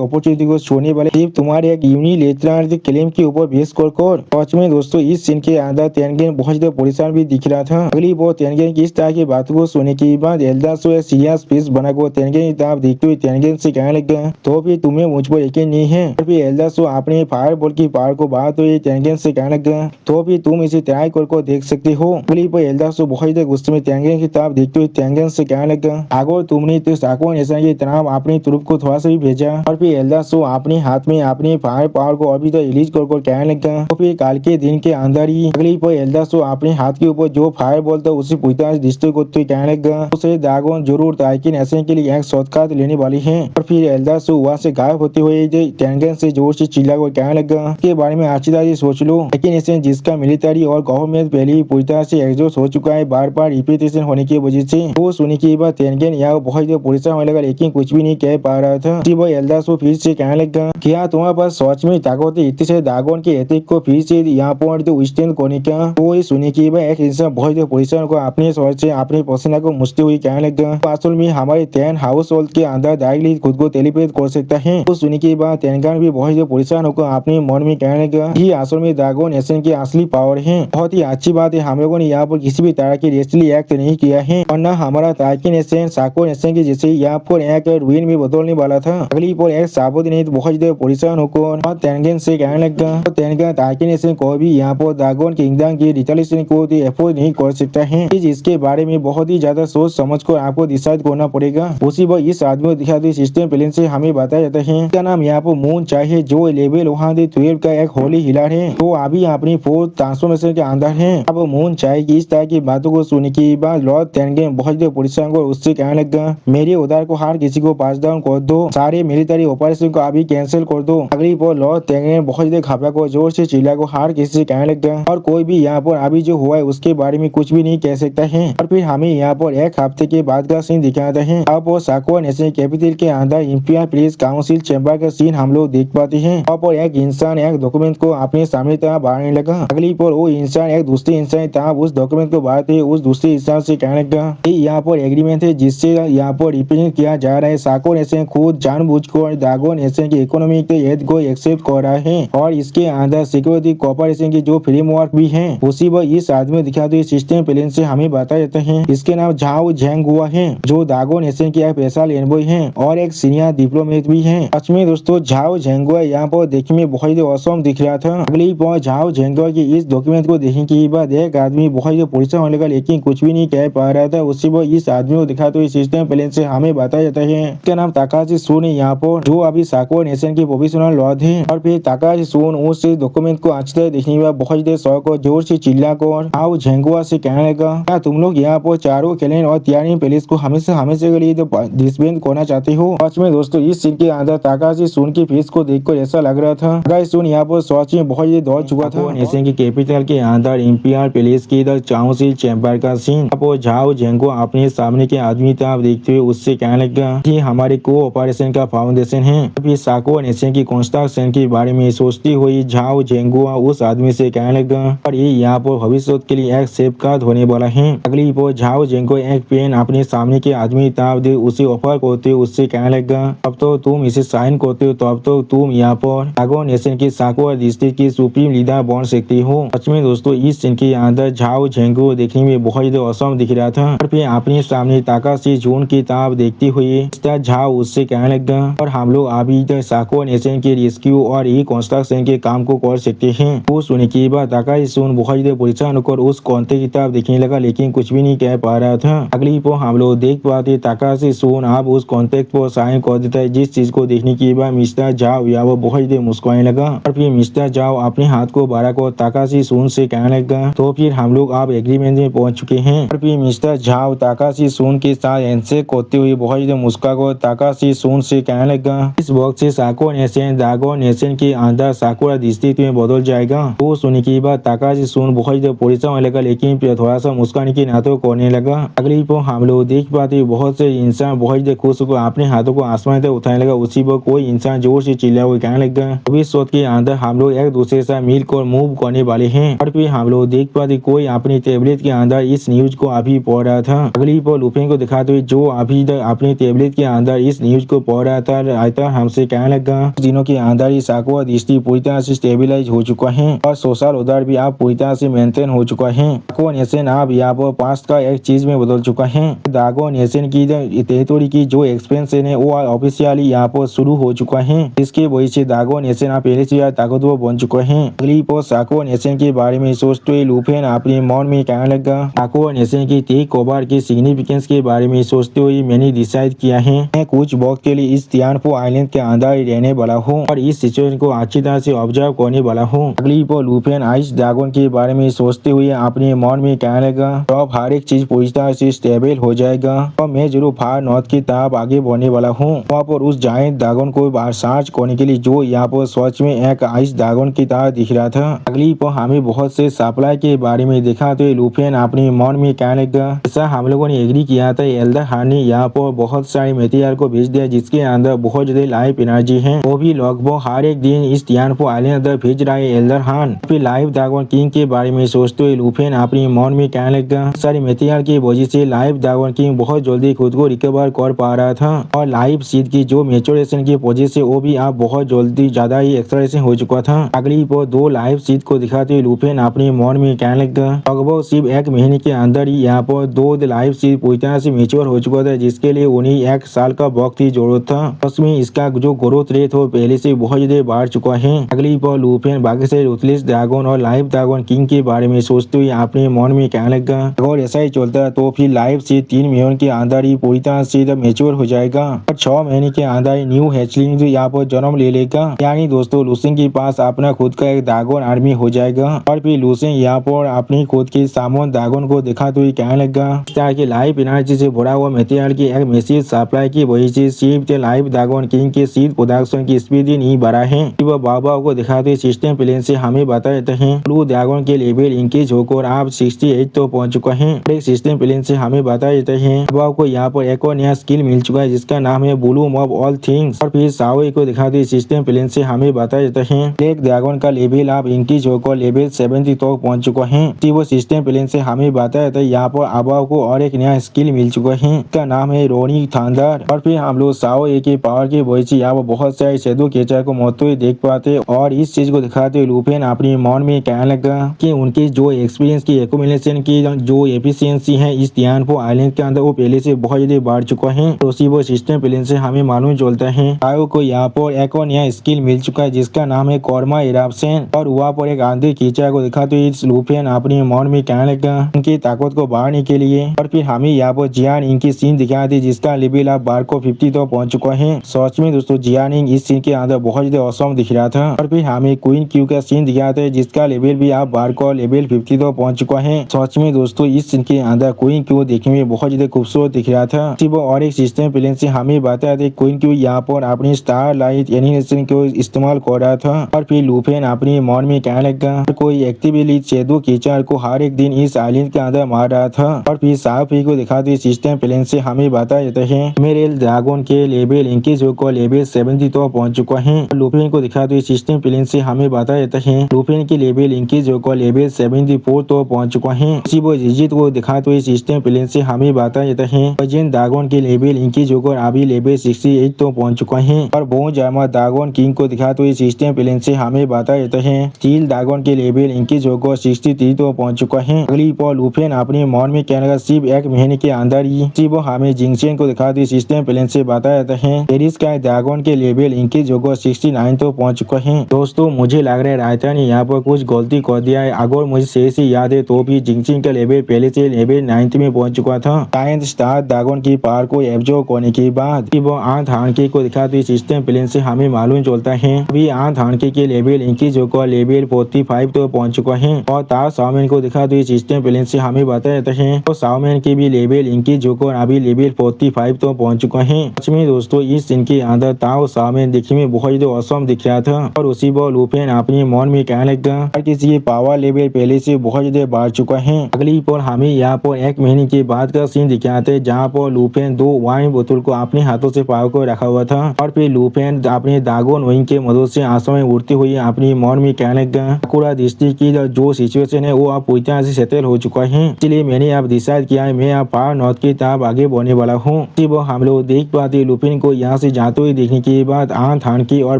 अपॉर्चुनिटी को छोड़ने वाले सिर्फ तुम्हारे एक यूनिलेटरल क्लेम के ऊपर बेस कर सच में दोस्तों इस सीन के अंदर तेनगन बहुत ज्यादा परेशान भी दिख रहा था। अगली वो तेनगन की इस तरह की बात को सुनने के बाद एल्दासो एक सीरियस फेस बनाकर तेनगन की तरफ देखते हुए तेनगन से कहने लगा तो फिर तुम्हें मुझ पर यकीन नहीं है। और फिर एल्दासो अपने फायर बॉल की पावर को बढ़ाते हुए तेनगन से कहने लगा तो फिर तुम इसे ट्राई कर देख सकते हो। अगली पर एल्दासो बहुत ज्यादा गुस्से में तेनगन की तरफ देखते हुए तेनगन से कहने लगा अगर तुमने तो साकुआ नेशन की तरफ अपनी तुरुप को थोड़ा सा भी भेजा। और फिर एल्दासो अपने हाथ में अपनी फायर पावर को अभी तो रिलीज कर कहने लगा तो फिर कल के दिन के अंदर ही अगली पर एल्दासो अपने हाथ के ऊपर जो फायर बॉल था उसे पूरी तरह से डिस्ट्रॉय करते हुए कहने लगा उसे दागोन जरूर ताकि नेशन के लिए एक शॉर्टकट लेने वाली है। और फिर एल्दासो वहाँ से गायब होते हुए तेनगन से जोर से चिल्ला कर कहने लगा के बारे में अच्छी तरह से सोच लो लेकिन नेशन जिसका मिलिट्री और गवर्नमेंट पहले ही पूरी तरह से एग्जॉस्ट हो चुका है बार बार रिपीटेशन होने की वजह से। वो सुनने के बाद तेनगन यहाँ बहुत ज्यादा परेशान होने लगा लेकिन कुछ भी नहीं कह पा रहा था। वो एल्दासो फिर से कहने लगा क्या तुम्हारे पास सच में ताकत है इतने से दागोन के अटैक को फिर से यहाँ पर तो विस्टैंड करने का। वो ये सुनने के बाद एक इंसान बहुत ज्यादा परेशान होकर अपने शहर से अपने पसीना को मुछते हुए कहने लगा असल में हमारे 10 हाउस होल्ड के अंदर डायरेक्टली खुद को टेलीपोर्ट कर सकता है। तो सुनने के बाद तेनगन भी बहुत ज्यादा परेशान होकर अपने मन में कहने लगा ये असल में दागोन नेशन की असली पावर है। बहुत ही अच्छी बात है हम लोगों ने यहाँ पर किसी भी तरह की रेस्टली एक्ट नहीं किया है और न हमारा ताकि नेशन साकुआ नेशन की जैसे यहाँ पर एक रुइन में बदलने वाला था। अगली पर एक साबुत ने बहुत ज्यादा परेशान होकर तेनगन से कहने लगा तेनगन ताकि नेशन को भी यहाँ पर दागोन किंगडम की रिटेलिएशन को अफोर्ड नहीं कर सकता है। इसके बारे में बहुत ही ज्यादा सोच समझ कर आपको डिसाइड करना करना पड़ेगा। उसी वक्त इस आदमी को दिखाते सिस्टम प्लेन से हमें बताया जाता है क्या नाम यहाँ पर मून चाहे जो लेवल वहाँ 12 का एक होली हिलर है तो अभी अपनी फोर्थ ट्रांसफॉर्मेशन के अंदर है। अब मून चाहे की इस तरह की बातों को सुनने के बाद लॉर्ड टेनगे बहुत परेशान को उससे कहने लगा मेरे उधार को हर किसी को पास डाउन कर दो, सारे मिलिट्री ऑपरेशन को अभी कैंसिल कर दो। अगली पर लॉर्ड टेनगे बहुत घबरा को जोर से चिल्ला को हर किसी से कहने लगा और कोई भी यहाँ पर अभी जो हुआ है उसके बारे में कुछ भी नहीं कह सकता है। और फिर हमें यहाँ पर एक हफ्ते के बाद का सीन दिखाता है। अब वो साकुआ नेशनल कैपिटल के अंदर इंपीरियल पुलिस काउंसिल चैम्बर का सीन हम लोग देख पाते हैं। और एक इंसान एक डॉक्यूमेंट को अपने सामने तरह बांटने लगा। अगली पर वो इंसान एक दूसरे इंसान तरह उस डॉक्यूमेंट को बांटते उस दूसरे इंसान से कहने लगा यहाँ पर एग्रीमेंट है जिससे यहाँ पर रिप्रेजेंट किया जा रहा है साकुआ नेशन खुद जानबूझकर दागो नेशन की इकोनॉमी के हेड को एक्सेप्ट कर रहा है और इसके अंदर सिक्योरिटी कोऑपरेशन की जो फ्रेमवर्क भी है उसी वक्त इस आदमी दिखाते सिस्टम प्लेन से हमें बताया जाता है। इसके नाम झाओ झेंग हुआ है जो दागो नेशन की एक स्पेशल एनवॉय है और एक सीनियर डिप्लोमेट भी है। सच में दोस्तों झाओ झेंगुआ यहाँ पर देखने में बहुत ही औसम दिख रहा था। अगली बार झाओ झेंगुआ की इस डॉक्यूमेंट को देखने के बाद एक आदमी बहुत ही परेशान होने लगा लेकिन कुछ भी नहीं कह पा रहा था। उसी वक्त इस आदमी को दिखाते हुए सिस्टम प्लेन से हमें बताया जाता है इसका नाम ताकाशी सुन है यहाँ पर जो अभी साकुआ नेशन के प्रोफेशनल लॉर्ड है। और फिर ताकाशी सुन उस डॉक्यूमेंट को अच्छी तरह देखने के बाद बहुत देर शौक और जोर से चिल्ला कर आओ झेंगुआ से कहने लगा क्या तुम लोग यहाँ पर चारों कैलेन और तियानी पैलेस को हमेशा के लिए डिसबैंड करना चाहते हो। सच में दोस्तों इस सीन के अंदर ताकाशी सुन की फेस को देखकर ऐसा लग रहा था ताकाशी सुन यहाँ पर सच में बहुत ही दौड़ चुका था। नेशन की कैपिटल के अंदर इंपीरियल पैलेस की काउंसिल चैम्बर का सीन। अब झाओ झेंगुआ अपने सामने के आदमी तरफ देखते हुए उससे कहने लगा कि हमारे कोऑपरेशन का फाउंडेशन है। अभी साकुआ नेशन की कंस्ट्रक्शन के बारे में सोचती हुई झाओ झेंगुआ उस आदमी से कहने लगा और ये यहाँ पर भविष्य के लिए एक सेफगार्ड होने वाला है। अगली पर झाओ झेंगुआ एक पेन अपने सामने के आदमी तरफ दे उसे ऑफर करते हुए उससे कहने लगा अब तो तुम इसे साइन करते हो तो अब तो तुम यहाँ पर दागो नेशन की साकुआ डिस्ट्रिक्ट की सुप्रीम लीडर बन सकती हो। सच में दोस्तों इस सीन के अंदर झाओ झेंगुआ देखने में बहुत ही औसम दिख रहा था। और फिर अपने सामने ताकाशी जून की तरफ देखते हुए झाओ उससे कहने लगा और हम लोग अभी तक साकुआ नेशन के रेस्क्यू और रिकंस्ट्रक्शन के काम को कर सकते हैं। वो सुनने के बाद ताकाशी सुन बहुत ही परेशान होकर उस कॉन्ट्रैक्ट की तरफ देखने लगा लेकिन कुछ भी नहीं कह पा रहा था। अगली पर हम लोग देख पाते ताकाशी सुन अब उस कॉन्ट्रैक्ट पर साइन कर देता है जिस चीज को देखने के बाद मिस्टर झाओ या वो बहुत ही मुस्कुराने लगा। और फिर मिस्टर झाओ अपने हाथ को बढ़ा कर ताकाशी सुन से कहने लगा तो फिर हम लोग अब एग्रीमेंट में पहुंच चुके हैं। और फिर मिस्टर झाओ ताकाशी सुन के साथ हैंडशेक करते हुए बहुत ही मुस्कुरा कर ताकाशी सुन से कहने लगा इस वक्त से साकुआ नेशन दागो नेशन के अंदर साकुरा डिस्ट्रिक्ट में बदल जाएगा। वो सुनने के बाद ताकाशी सुन बहुत ही परेशान होने लगा लेकिन फिर थोड़ा सा मुस्कान की नाटक करने लगा। अगली पर हम लोग देख पाते बहुत से इंसान बहुत ही खुश होकर अपने हाथों को आसमान तक उठाने लगा। उसी पर कोई इंसान जोर से चिल्ला हुआ कहने लगा भविष्य के अंदर हम लोग एक दूसरे से मिलकर मूव करने वाले हैं। और फिर हम लोग देख पाते कोई अपनी टेबलेट के अंदर इस न्यूज को अभी पढ़ रहा था। अगली पर लुफिन को दिखाते हुए जो अभी तक अपनी टेबलेट के अंदर इस न्यूज को पढ़ रहा था हमसे कहने लगा दिनों के अंदर ही साकुआ डिस्ट्रिक्ट पूरी तरह से स्टेबिलाईज हो चुका है और सोशल ऑर्डर भी आप पूरी तरह से मेंटेन हो चुका है। साकुआ नेशन अब यहाँ पर पास्ट का एक चीज में बदल चुका है। दागो नेशन की टेरिटोरी की जो एक्सपेंशन है वो ऑफिशियली यहाँ पर शुरू हो चुका है। इसके वजह से दागो नेशन आप पहले से ताकतवर बन चुका है। अगली पर साकुआ नेशन के बारे में सोचते हुए लुफिन अपने मन में कहने लगा साकुआ नेशन की टेक ओवर के सिग्निफिकेंस के बारे में सोचते हुए मैंने डिसाइड किया है मैं कुछ वक्त के लिए इस तियानफो आइलैंड के अंदर रहने वाला हूँ और इस सिचुएशन को अच्छी तरह से ऑब्जर्व करने वाला हूँ। अगली पर लुफिन आइस ड्रैगन के बारे में सोचते हुए अपने मन में कहने लगा अब हर एक चीज पूरी तरह से स्टेबल हो जाएगा और मैं जरूर फार नॉर्थ की तरफ आगे बढ़ने वाला हूँ। वहाँ पर उस जायंट ड्रैगन को बाहर सर्च करने के लिए जो यहाँ पर सच में एक आइस ड्रैगन की तरह दिख रहा था। अगली पर हमें बहुत से सप्लाई के बारे में देखा तो लुफिन अपने मन में कहने लगा ऐसा हम लोगों ने एग्री किया था एल्डर हार्न ने यहाँ पर बहुत सारे मटेरियल को भेज दिया जिसके अंदर बहुत ज्यादा लाइफ एनर्जी है वो भी लगभग हर एक दिन इस तियानफो आइलैंड अंदर भेज रहा है एल्डर हार्न। फिर लाइव ड्रैगन किंग के बारे में सोचते हुए लुफिन अपने मन में कहने लगा सारी मटेरियल की वजह से लाइव ड्रैगन किंग बहुत जल्दी खुद को रिकवर कर पा रहा था और लाइव सीड की जो मेचुरेशन की वजह से वो भी आप बहुत जल्दी ज्यादा ही एक्सलेरेशन हो चुका था। अगली पर दो लाइव सीड को दिखाते हुए लुफिन अपने मन में कहने लगा लगभग सिर्फ एक महीने के अंदर ही यहाँ पर दो लाइव सीड पूरी तरह से मेच्योर हो चुका था जिसके लिए उन्हें एक साल का वक्त की जरूरत था। उसमें इसका जो ग्रोथ रेट हो पहले से बहुत ज्यादा बढ़ चुका है। अगली पर लुफिन बाकी से रूथलेस ड्रैगन और लाइव ड्रैगन किंग के बारे में सोचते हुए अपने मन में कहने लगा अगर ऐसा ही चलता तो फिर लाइव सीड 3 महीनों के अंदर अंदर ही पूरी तरह से मेच्योर हो जाएगा और 6 महीने के अंदर न्यू हैचलिंग यहाँ पर जन्म ले लेगा। यानी दोस्तों लूसेन के पास अपना खुद का एक ड्रैगन आर्मी हो जाएगा और फिर लूसेन यहाँ पर अपनी खुद के सामन ड्रैगन को दिखाते हुए कहने लगा इस तरह की लाइव एनर्जी से भरा हुआ मटेरियल की एक मैसिव सप्लाई की वजह से सिर्फ लाइव ड्रैगन किंग के सीड प्रोडक्शन की स्पीड ही नहीं बढ़ा है। वह बाबा को दिखाते सिस्टम प्लेन से हमें बता देते हैं ब्लू ड्रैगन के लेवल इंक्रीज होकर आप 68 तो पहुंच चुका है। एक सिस्टम प्लेन से हमें बता देते हैं बाबा को यहाँ पर एक और नया स्किल मिल चुका है जिसका नाम है ब्लू मॉब ऑल थिंग्स। और फिर साओई को दिखाते सिस्टम प्लेन से हमें बता देते हैं ब्लैक ड्रैगन का लेवल आप इंक्रीज होकर लेवल 70 तक पहुंच चुका है। वो सिस्टम प्लेन से हमें बता देते हैं यहाँ पर अबाव को और एक नया स्किल मिल चुका है इसका नाम है रोनी थंडर। और फिर हम लोग साओई की पावर की वजह से यहाँ पर बहुत सारे शैडो क्रिएचर को मरते हुए देख पाते और इस चीज को दिखाते हुए लुफिन अपनी मन में कहने लगा कि उनकी जो एक्सपीरियंस की एक्यूमुलेशन की जो एफिशिएंसी है इस तियानपो आइलैंड के अंदर वो पहले से बहुत ज्यादा बढ़ चुका है। तो उसी वो सिस्टम प्लेन से हमें मालूम चलता है साओ को यहाँ पर एक और नया स्किल मिल चुका है जिसका नाम है कॉर्मा इराप्शन। और वहाँ पर एक आंधी कीचड़ को दिखाते हुए लुफिन अपनी मन में कहने लगा उनकी ताकत को बढ़ाने के लिए। और फिर हमें यहाँ पर जियान इनकी सीन दिखाई दी जिसका लेवल आप 12 को 50 तो पहुंच चुका है। सच में दोस्तों जियान इस सीन के अंदर बहुत ज्यादा औसम दिख रहा था। और फिर हमें क्वीन क्यू का सीन दिखाते हैं जिसका लेवल भी आप 12 को लेवल 50 तो पहुंच चुका है। सच में दोस्तों इस सीन के अंदर क्वीन क्यू देखने में बहुत ज्यादा खूबसूरत दिख रहा था। और एक सिस्टम प्लेन से हमें बताया था क्वीन क्यू यहाँ पर अपनी स्टार लाइट एनिमेशन को इस्तेमाल कर रहा था। और फिर लुफिन अपनी मन में कहने लगा कोई एक्टिवली शैडो क्रिएचर को हर एक दिन इस आइलैंड के अंदर मार रहा था। और फिर साफी को दिखाते सिस्टम प्लेन से हमें बता देते हैं मेरे ड्रैगन के लेवल इंक्रीज होकर लेवल 70 तो पहुंच चुका है। लुफिन को दिखाते सिस्टम प्लेन से हमें बता देते हैं लुफिन के लेवल इंक्रीज होकर लेवल 74 तो पहुंच चुका है। उसी वो जिजित को दिखाते हुए सिस्टम प्लेन से हमें बता देते हैं जिन ड्रैगन के लेवल इंक्रीज होकर अभी लेवल 68 तो पहुंच चुका है। और बोन जामा ड्रैगन किंग को दिखाते हुए सिस्टम प्लेन से हमें बता देते हैं स्टील ड्रैगन के लेवल इंक्रीज होकर 63 तो पहुंच चुका है। अगली पर लुफिन अपने मन में कहने का सिर्फ एक महीने के अंदर ही वो हमें जिंगचेन को दिखाते सिस्टम प्लेन से बता देते हैं पेरिस का ड्रैगन के लेवल इंक्रीज होकर 69 तो पहुंच चुका है। दोस्तों मुझे लग रहा है रायता ने यहाँ पर कुछ गलती कर दिया है। अगर मुझे सही से याद है तो भी जिंगचेन का लेवल पहले से लेवल 90 में पहुंच चुका था। टाइम स्टार ड्रैगन की पावर को एब्जॉर्ब करने के बाद वो आंथ हानके को दिखाते सिस्टम प्लेन से हमें मालूम चलता है अभी आंथ हानके के लेवल इंक्रीज होकर लेवल 45 तो पहुंच चुका है। और तार साउमेन को दिखाते सिस्टम प्लेन से हमें बता देते हैं तो साउमेन के भी लेवल इंक्रीज होकर अभी लेवल 45 तो पहुंच चुका है। सच में दोस्तों इस सीन के अंदर ताओ साउमेन दिखने में बहुत ज्यादा औसम दिख रहा था। और उसी वो लुफिन अपने मन में कहने लगा हर किसी के पावर लेवल पहले से बहुत ज्यादा बढ़ चुका है। अगली पर हमें यहाँ पर एक महीने के बाद का सीन दिखाते हैं जहाँ पर लुफिन 2 वाइन बोतल को अपने हाथों से पावर को रखा हुआ था। और फिर लुफिन अपने ड्रैगन विंग के मदद से आसमान में उड़ते हुए अपनी मन में कहने लगा पूरा डिस्ट्रिक्ट की जो सिचुएशन है वो अब पूरी तरह से सेटल हो चुका है। इसलिए मैंने अब डिसाइड किया है मैं अब फार नॉर्थ की तरफ आगे बढ़ने वाला हूँ। वो हम लोग देख पाते लुफिन को यहाँ से जाते हुए देखने के बाद आंथ हानके और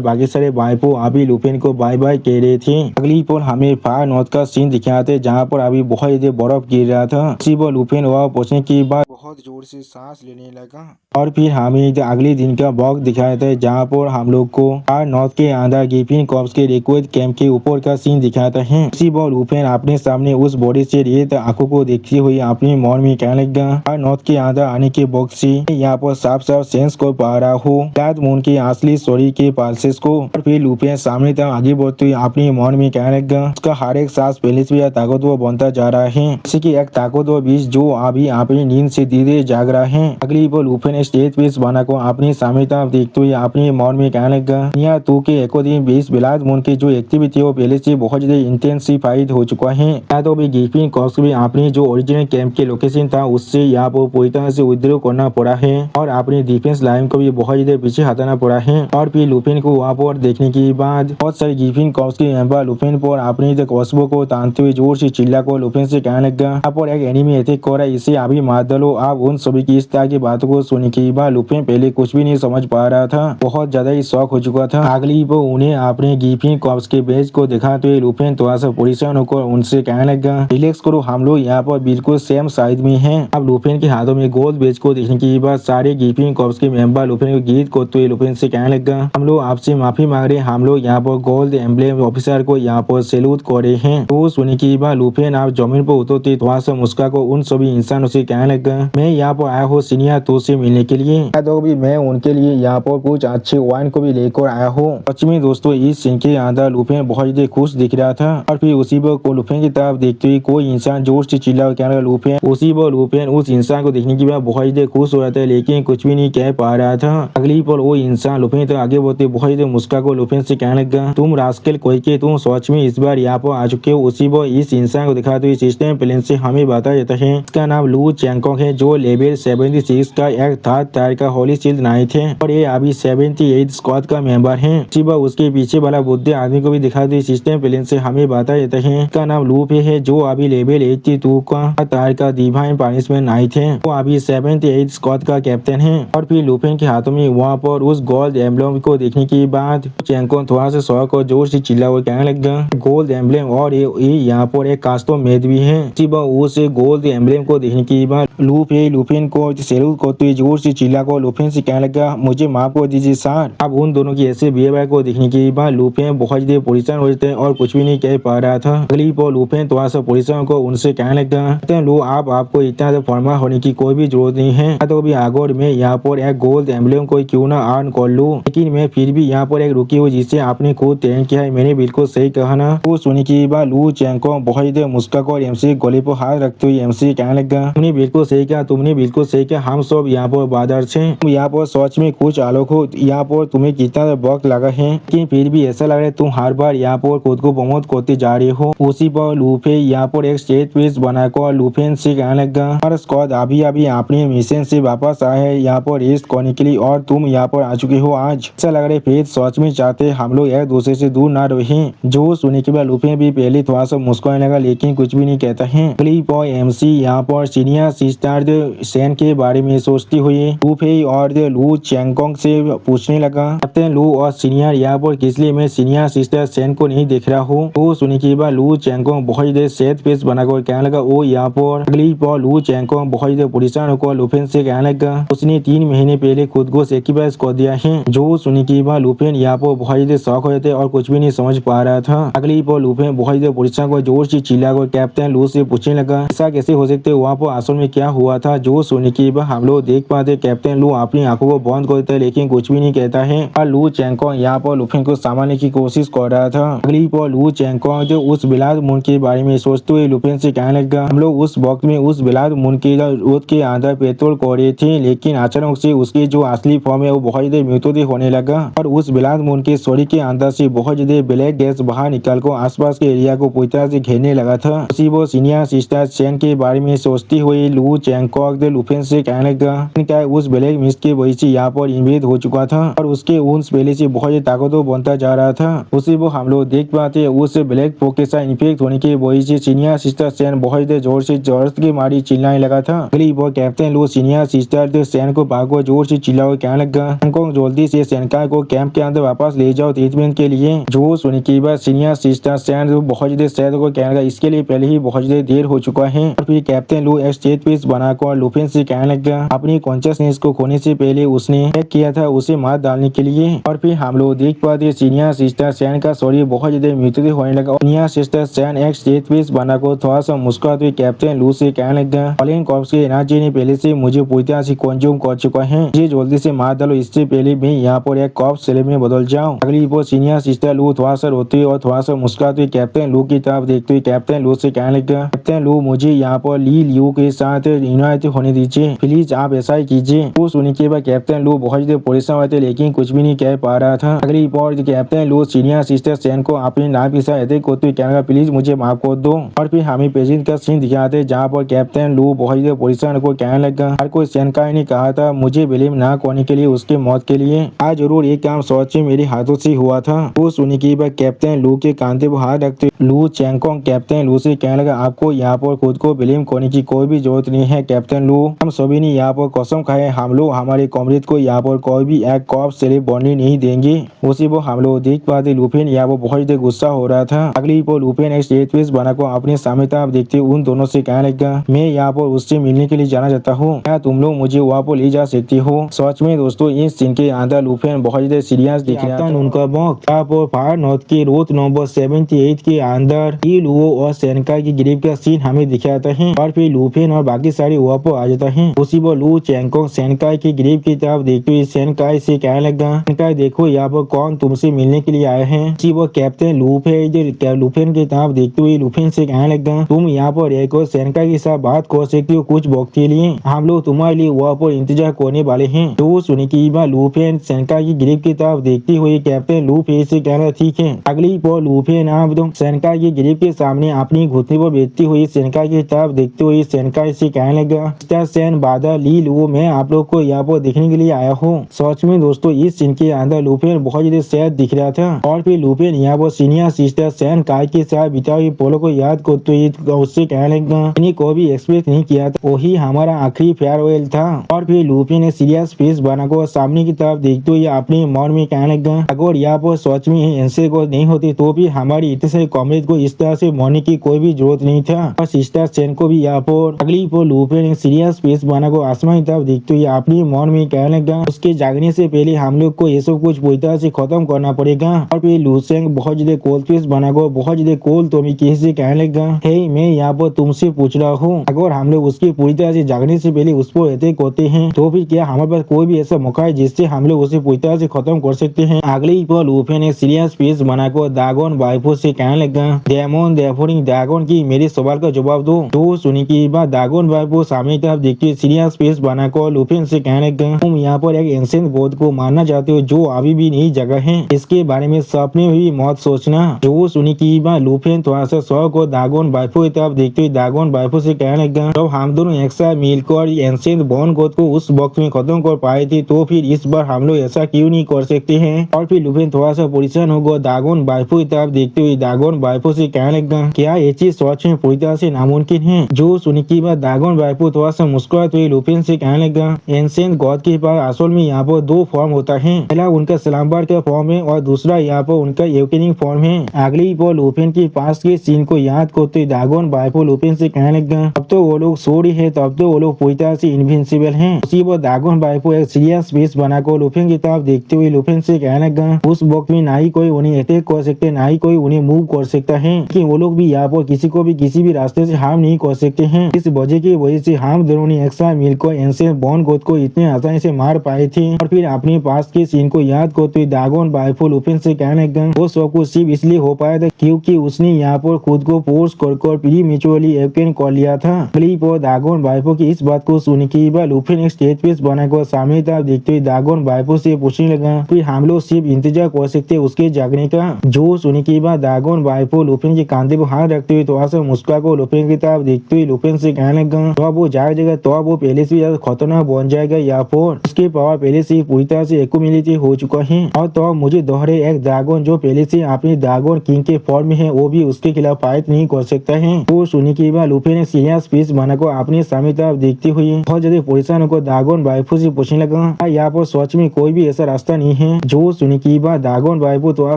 बाकी सारे वाइफो अभी लुफिन को बाय बाय कह रहे थे। अगली पर हमें फार नॉर्थ का सीन दिखाते जहाँ पर अभी बहुत ज्यादा बर्फ गिर रहा था। वो लुफिन वहाँ पहुंचने के बाद बहुत जोर से सांस लेने लगा। और फिर हमें अगले दिन का वक्त दिखाया था जहाँ पर हम लोग को फार नॉर्थ के अंदर गिफिन कॉर्प्स के रिक्वेस्ट कैंप के ऊपर का सीन दिखाता है। उसी वो लुफिन अपने सामने उस बॉडी से रेत आंखों को देखते हुए अपने मन में कहने लगा फार नॉर्थ के अंदर आने के वक्त से यहाँ पर साफ साफ सेंस को पा रहा हूँ ब्लैड मून की असली स्टोरी के पालसेस को। और फिर लुफिन सामने तक आगे बढ़ते हुए अपने मन में कहने लगा उसका हर एक सांस पहले से ताकतवर बनता जा रहा है जैसे की एक ताकतवर बीज जो अभी अपनी नींद से धीरे जाग रहा है। अगली वो लुफिन स्टेज पीस बना को अपनी सामने तक देखते हुए अपने मन में कहने लगा यहाँ तू के एको दिन 20 ब्लैड मून की जो एक्टिविटी वो पहले से बहुत ज्यादा इंटेंसिफाइड हो चुका है। या तो भी गिफिन कॉर्प्स भी अपनी जो ओरिजिनल कैंप के लोकेशन था उससे यहाँ पर पूरी तरह से विद्रोह करना पड़ा है और अपनी डिफेंस लाइन को भी बहुत ज्यादा पीछे हटाना पड़ा है। और फिर लुफिन को वहाँ पर देखने के बाद बहुत सारे गिफिन कॉर्प्स के मेंबर लुफिन पर अपनी क्रॉसबो को तानते हुए जोर से चिल्ला को लुफिन से कहने लगा यहाँ पर एक एनिमी अटैक कर रहा है इसे अभी मार डालो। आप उन सभी की इस तरह की बातों को सुनने के बाद लुफिन पहले कुछ भी नहीं समझ पा रहा था बहुत ज्यादा ही शौक हो चुका था। अगली वो उन्हें अपने गिफिन कॉर्प्स के बेच को दिखाते हुए लुफिन थोड़ा सा परेशान होकर उनसे कहने लगा रिलैक्स करो हम लोग यहाँ पर बिल्कुल सेम साइड में हैं। अब लुफिन के हाथों में गोल्ड बेच को देखने के बाद सारे गिफिन कॉर्प्स के मेंबर लुफिन को गीत करते हुए लुफिन से कहने लगा हम लोग आपसे माफी मांग रहे हम लोग यहाँ पर गोल्ड एम्ब्लेम ऑफिसर को यहाँ पर सैल्यूट कर रहे हैं। तो सुनने के बाद लुफिन आप जमीन पर उतरते थोड़ा सा मुस्का को उन सभी इंसानों से कहने लगा मैं यहाँ पर आया हूँ सीनियर तो से मिलने के लिए, तो भी मैं उनके लिए यहाँ पर कुछ अच्छे वाइन को भी लेकर आया हूँ। सच में दोस्तों इस सीन के अंदर लुफिन बहुत ही खुश दिख रहा था और फिर उसी पर लुफिन की तरफ देखते हुए कोई इंसान जोर से चिल्ला कहने लगा लुफिन। उसी पर लुफिन उस इंसान को देखने के बाद बहुत ही खुश हो रहा था लेकिन कुछ भी नहीं कह पा रहा था। अगली पल वो इंसान लुफिन तक आगे बढ़ते बहुत ही मुस्का को लुफिन से कहने लगा तुम रास्केल कोई के तुम सच में इस बार यहाँ पर आ चुके हो। उसी पर इस इंसान को दिखाते हुए सिस्टम प्लेन से हमें बताया जाता है इसका नाम लू चैंगकोंग है जो लेवल 76 का एक थर्ड टायर का होली शील्ड नाइट है और ये अभी 78 स्क्वाड का मेंबर है। इसी बार उसके पीछे वाला बुद्धे आदमी को भी दिखाते हुए सिस्टम प्लेन से हमें बताया जाता है इसका नाम लू पे है जो अभी लेवल 82 का टायर का डिवाइन पनिशमेंट नाइट है। वो अभी 78 स्क्वाड का कैप्टन है और फिर लुफिन के हाथों में वहाँ पर उस गोल्ड एम्ब्लेम को देखने के बाद चैंगकोंग थोड़ा सा शौक और जोर से चिल्ला हुआ कहने लगा गोल्ड एम्ब्लेम और ये यहाँ पर एक कास्टो मेद भी है। इसी बार उस गोल्ड एम्ब्लेम को देखने के बाद लुफिन को सैल्यूट करते हुए जोर से चिल्ला कर लुफिन से कहने लगा मुझे माफ कर दीजिए सर। अब उन दोनों की ऐसे बिहेवियर को देखने के बाद लुफिन बहुत देर परेशान हो जाते और कुछ भी नहीं कह पा रहा था। अगली पर लुफिन थोड़ा सा परेशान को उनसे कहने लगा लो आपको इतना फॉर्मा होने की कोई भी जरूरत नहीं है तो भी आगोर में यहाँ पर एक गोल्ड एम्ब्लेम को क्यों ना अर्न कर लूं लेकिन मैं फिर भी यहाँ पर एक रुकी हुई जिसे आपने खुद ट्रेन किया है मैंने बिल्कुल सही कहा ना। वो सुनी की बाद लू चैंगकोंग बहुत देर मुस्का और एमसी गले पर हाथ रखते हुए एमसी कहने लगा तुमने बिल्कुल सही कहा तुमने बिल्कुल सही कहा हम सब यहाँ पर बादर से यहाँ पर सोच में कुछ आलोक हो यहाँ पर तुम्हें कितना वक्त लगा है लेकिन फिर भी ऐसा लग रहा है तुम हर बार यहाँ पर खुद को प्रमोट करते जा रहे हो। उसी पर लूफे यहाँ पर एक स्टेट पीस बनाकर लुफिन से कहने लगा और स्क्वाड अभी अपने मिशन से वापस आए हैं यहाँ पर रेस्ट करने के लिए और तुम यहाँ पर आ चुके हो आज। ऐसा लग रहा है फिर सोच में चाहते हम लोग एक दूसरे से दूर ना रहे। जो सुनने के बाद लुफिन भी पहले थोड़ा सा मुस्कुराने लगा लेकिन कुछ भी नहीं कहता है। क्लिप और एमसी यहाँ पर सीनियर सिस्टर सैन के बारे में सोचती हुई लूफे और लू चैंगकोंग से पूछने लगा कैप्टन लू और सीनियर यहाँ पर किस लिए मैं सीनियर सिस्टर सैन को नहीं देख रहा हूँ। तो सुनने के बाद लू चैंगकोंग बहुत देर सेट पेस बनाकर कहने लगा वो यहाँ पर अगली पर लू चैंगकोंग बहुत देर परेशान होकर लुफिन से कहने लगा उसने 3 महीने पहले खुद को सेक्रीफाइस कर दिया है। जो सुनने के बाद लुफिन यहाँ पर बहुत देर शौक हो जाते और कुछ भी नहीं समझ पा रहा था। अगली पर लुफिन बहुत देर परेशान को जोर से चिल्ला कर कैप्टन लू से पूछने लगा ऐसा कैसे हो सकते वहाँ पर असल में क्या हुआ था। जो सुनने के बाद हम लोग देख पाते कैप्टन लू अपनी आंखों को बंद कर देता है लेकिन कुछ भी नहीं कहता है और लू चैंगकोंग यहाँ पर लुफिन को संभालने की कोशिश कर रहा था। अगली पर लू चैंगकोंग जो उस बिलाद मून के बारे में सोचते हुए लुफिन से कहने लगा हम लोग उस वक्त में उस बिलाद मून के रोड के अंदर पेट्रोल कर रहे थे लेकिन अचानक से उसकी जो असली फॉर्म है वो बहुत देर म्यूटेड होने लगा और उस बिलाद मून के सॉरी के अंदर से बहुत देर ब्लैक गैस बाहर निकल कर आसपास के एरिया को पूरी तरह से घेरने लगा था। उसी वो सीनियर सिस्टर सैन के बारे में सोचती हुई लू चैंगकोंग लुफिन से कहने लगा उस ब्लैक मिस्ट की वजह से यहाँ पर इन्वेड हो चुका था और उसके उस पहले से बहुत ताकतवर बनता जा रहा था। उसी वो हम लोग देख पाते उस ब्लैक पोक के साथ इन्फेक्ट होने की वजह से सीनियर सिस्टर सैन बहुत देर जोर से जरूरत की मारी चिल्लाने लगा था। अगली वो कैप्टन लू सीनियर सिस्टर सैन को भागो जोर से चिल्ला कहने लगा जल्दी से सैनिका को कैंप के अंदर वापस ले जाओ ट्रीटमेंट के लिए। जो सुनने के बाद सीनियर सिस्टर सैन बहुत देर सैन को कहने लगा इसके लिए पहले ही बहुत देर हो चुका है। और फिर कैप्टन लू एक स्टेट पीस बनाकर लुफिन से कहने लगा अपनी कॉन्शियसनेस को खोने से पहले उसने हैक किया था उसे मार डालने के लिए। और फिर हम लोग देख पाते सीनियर सिस्टर सैन का शरीर बहुत ज्यादा म्यूटेड होने लगा। सीनियर सिस्टर सैन एक स्टेट पीस बनाकर थोड़ा सा मुस्कुराते हुए कैप्टन लू से कहने लगा ऑलिन कॉर्प्स के एनर्जी ने पहले से मुझे पूरी तरह से कंज्यूम कर चुका है ये जल्दी से मार डालो इससे पहले मैं यहाँ पर एक कॉर्प्स सेल में बदल जाऊँ। अगली वो सीनियर सिस्टर लू थोड़ा सा रोते हुए और थोड़ा सा मुस्कुराते हुए कैप्टन लू की तरफ देखते हुए कैप्टन लू से कहने लगा कैप्टन लू मुझे यहाँ पर ली लियू के साथ यूनाइटेड होने दीजिए प्लीज आप ऐसा ही कीजिए। वो सुनने के बाद कैप्टन लू बहुत देर परेशान हुए थे लेकिन कुछ भी नहीं कह पा रहा था। अगली बार कैप्टन लू सीनियर सिस्टर सैन को अपने नाम के साथ अटैक करते हुए कहने प्लीज मुझे माफ कर दो। और फिर हमें प्रेजेंट का सीन दिखाते जहाँ पर कैप्टन लू बहुत देर परेशान को कहने लगा हर कोई सैन का ने कहा था मुझे ब्लेम ना करने के लिए उसके मौत के लिए आज जरूर ये काम सोच में मेरे हाथों से हुआ था। वो सुनने के बाद कैप्टन लू के कांधे पर हाथ रखते लू चैंगकोंग कैप्टन लू से कहने लगा आपको यहाँ पर खुद को ब्लेम करने की कोई भी जरूरत नहीं है कैप्टन लू हम सभी ने यहाँ पर कसम खाए हम लोग हमारे कॉमरेड को यहाँ पर कोई भी एक कॉप सेलेब बनने नहीं देंगे। उसी वो हम लोग देख पाते लुफिन यहाँ पर बहुत देर गुस्सा हो रहा था। अगली पर लुफिन एक स्टेट पीस बनाकर अपने सामने तरफ देखते उन दोनों से कहने लगा मैं यहाँ पर उससे मिलने के लिए जाना चाहता हूँ क्या तुम लोग मुझे वहाँ पर ले जा सकती हो। सच में दोस्तों इस सीन के अंदर लुफिन बहुत देर सीरियस दिख रहा था। उनका वक्त यहाँ पर फायर नॉर्थ के रोड नंबर 78 के अंदर लुओ और सैनिका की ग्रेव का सीन हमें दिखाता है और फिर लुफिन और बाकी सारे वहाँ पर आ जाता है। उसी पर लू चैंगकोंग सेनकाई की ग्रीव की तरफ देखते हुए सेनकाई से कहने लगा, सेनकाई देखो यहाँ पर कौन तुमसे मिलने के लिए आए हैं। उसी पर कैप्टन लुफेन की तरफ देखते हुए लुफेन से कहने लगा, तुम यहाँ पर रहकर सेनकाई के साथ बात कर सकते हो कुछ वक्त के लिए, हम लोग तुम्हारे लिए वहाँ पर इंतजार करने वाले हैं। तो सुनी की बात लुफेन सेनकाई की ग्रीव की तरफ देखते हुए कैप्टन लुफेन से कहना, ठीक है। अगली पर लुफेन आप सेनकाई की ग्रीव के सामने अपनी घुटने पर बैठती हुई सेनकाई की तरफ देखते हुए सेनकाई से कहने लगा, मिस्टर सेन बादा ली लू, मैं आप लोग को यहाँ पर देखने के लिए आया हूँ। सच में दोस्तों इस सीन के अंदर लुफेन बहुत ज्यादा सैड दिख रहा था और फिर लुफेन यहाँ पर सीनियर सिस्टर सेन काय के साथ बिता हुई पलों को याद करते हुए उससे कहने लगा, मैंने को भी एक्सपेक्ट नहीं किया था, वही हमारा आखिरी फेयरवेल था। और फिर लुफेन ने सीरियस फेस बनाकर सामने की तरफ देखते हुए अपने मन में कहने लगा, अगर यहाँ पर सच में ऐसे को नहीं होती तो भी हमारी इतने सारे कॉमरेड को इस तरह से मरने की कोई भी जरूरत नहीं था। और सिस्टर सेन को भी यहाँ पर अगली पर लुफेन ने सीरियस फेस बनाकर आसमान की तरफ देखते हुए अपने मन में कहने लगा, उसके जागने से पहले हम लोग को ये सब कुछ पूरी तरह से खत्म करना पड़ेगा। और फिर लुसेंग बहुत ज्यादा कोल्ड फेस बनाकर बहुत ज्यादा कोल्ड तो किसी कहने लगा, हे मैं यहाँ पर तुमसे पूछ रहा हूँ, अगर हम लोग उसकी पूरी तरह से जागने से पहले उस पर अटैक करते हैं तो फिर क्या हमारे पास कोई भी ऐसा मौका है जिससे हम लोग उसे पूरी तरह से खत्म कर सकते हैं। अगली पर लुफेन ने सीरियस फेस बनाकर दागोन वाइफो से कहने लगा, डेमोन डेफोरिंग दागोन की मेरे सवाल का जवाब दो। तो सुनी की बात दागोन वाइफो सामने की तरफ देखते सीरियस फेस बनाकर लुफेन से कहने लगा, तुम यहाँ पर एक एंशिएंट गॉड को मारना चाहते हो जो अभी भी नहीं जगह है, इसके बारे में सपने में भी मत सोचना। जो सुनी की बात लुफेन थोड़ा सा शौक को दागोन वाइफो की तरफ देखते हुए दागोन वाइफो से कहने लगा, जब हम दोनों एक साथ मिलकर एंशिएंट बॉर्न गॉड को उस वक्त में खत्म कर पाए थे तो फिर इस बार हम लोग ऐसा क्यों नहीं कर सकते हैं। और फिर लुफेन थोड़ा सा परेशान होगा दागोन वाइफो की तरफ देखते हुए दागोन वाइफो से कहने लगा, क्या ये चीज सच में पूरी तरह से नामुमकिन है। जो सुनी की बात दागोन वाइफो थोड़ा सा मुस्कुराते हुए लुफेन से कहने लगा, एंशिएंट गॉड के पास असल में यहाँ पर दो फॉर्म होता है, पहला उनका सलामबार का फॉर्म है और दूसरा यहाँ पर उनका एवकेनिंग फॉर्म है। अगली पर लुफेन के पास के सीन को याद करते दागोन वाइफो लुफेन से कहने लगा, अब तो वो लोग सो रही है, तब तो वो लोग पूरी तरह से इनविंसिबल हैं। उसी पर दागोन वाइफो एक सीरियस फेस बनाकर लुफेन की तरफ देखते हुए लुफेन से कहने लगा, उस वक्त में ना ही कोई उन्हें अटैक कर सकते ना ही कोई उन्हें मूव कर सकता है, कि वो लोग भी यहाँ पर किसी को भी किसी भी रास्ते से हार्म नहीं कर सकते हैं। इस वजह की वजह से हम दोनों ने एक साथ मिलकर एंशिएंट बॉर्न गॉड को इतने आसानी से मार पाए थे। और फिर अपने पास के सीन को याद करते हुए दागोन वाइफो लुफेन से कहने लगा, वो सब कुछ सिर्फ इसलिए हो पाया था क्योंकि उसने यहाँ पर खुद को फोर्स कर प्रीमेच्योरली एवकेन कर लिया था। अगली पर दागोन वाइफो की इस बात को सुन के बाद लुफेन एक स्टेज पेस बनाकर सामने तरफ देखते हुए दागोन वाइफो से पूछने लगा, फिर हम लोग सिर्फ इंतजार कर सकते उसके जागने का। जो सुनी के बाद दागोन वाइफो लुफेन के कांधे पर हाथ रखते हुए थोड़ा सा मुस्कुरा को लुफेन की तरफ देखते हुए लुफेन से कहने लगा, तो वो जाग जाएगा तो वो पहले से ज्यादा खतरनाक बन जाएगा या फिर उसके पावर पहले से पूरी तरह से एक्यूमुलेट हो चुका है। और तो मुझे दोहरे एक ड्रैगन जो पहले से अपने ड्रैगन किंग के फॉर्म में है वो भी उसके खिलाफ फाइट नहीं कर सकता है। तो सुनी के बाद लुफेन ने सीरियस फेस बनाकर अपने सामने तरफ देखते हुए बहुत ज्यादा परेशान होकर दागोन वाइफो से पूछने लगा, यहाँ पर सच में कोई भी ऐसा रास्ता नहीं है। जो सुनी के बाद दागोन वाइफो थोड़ा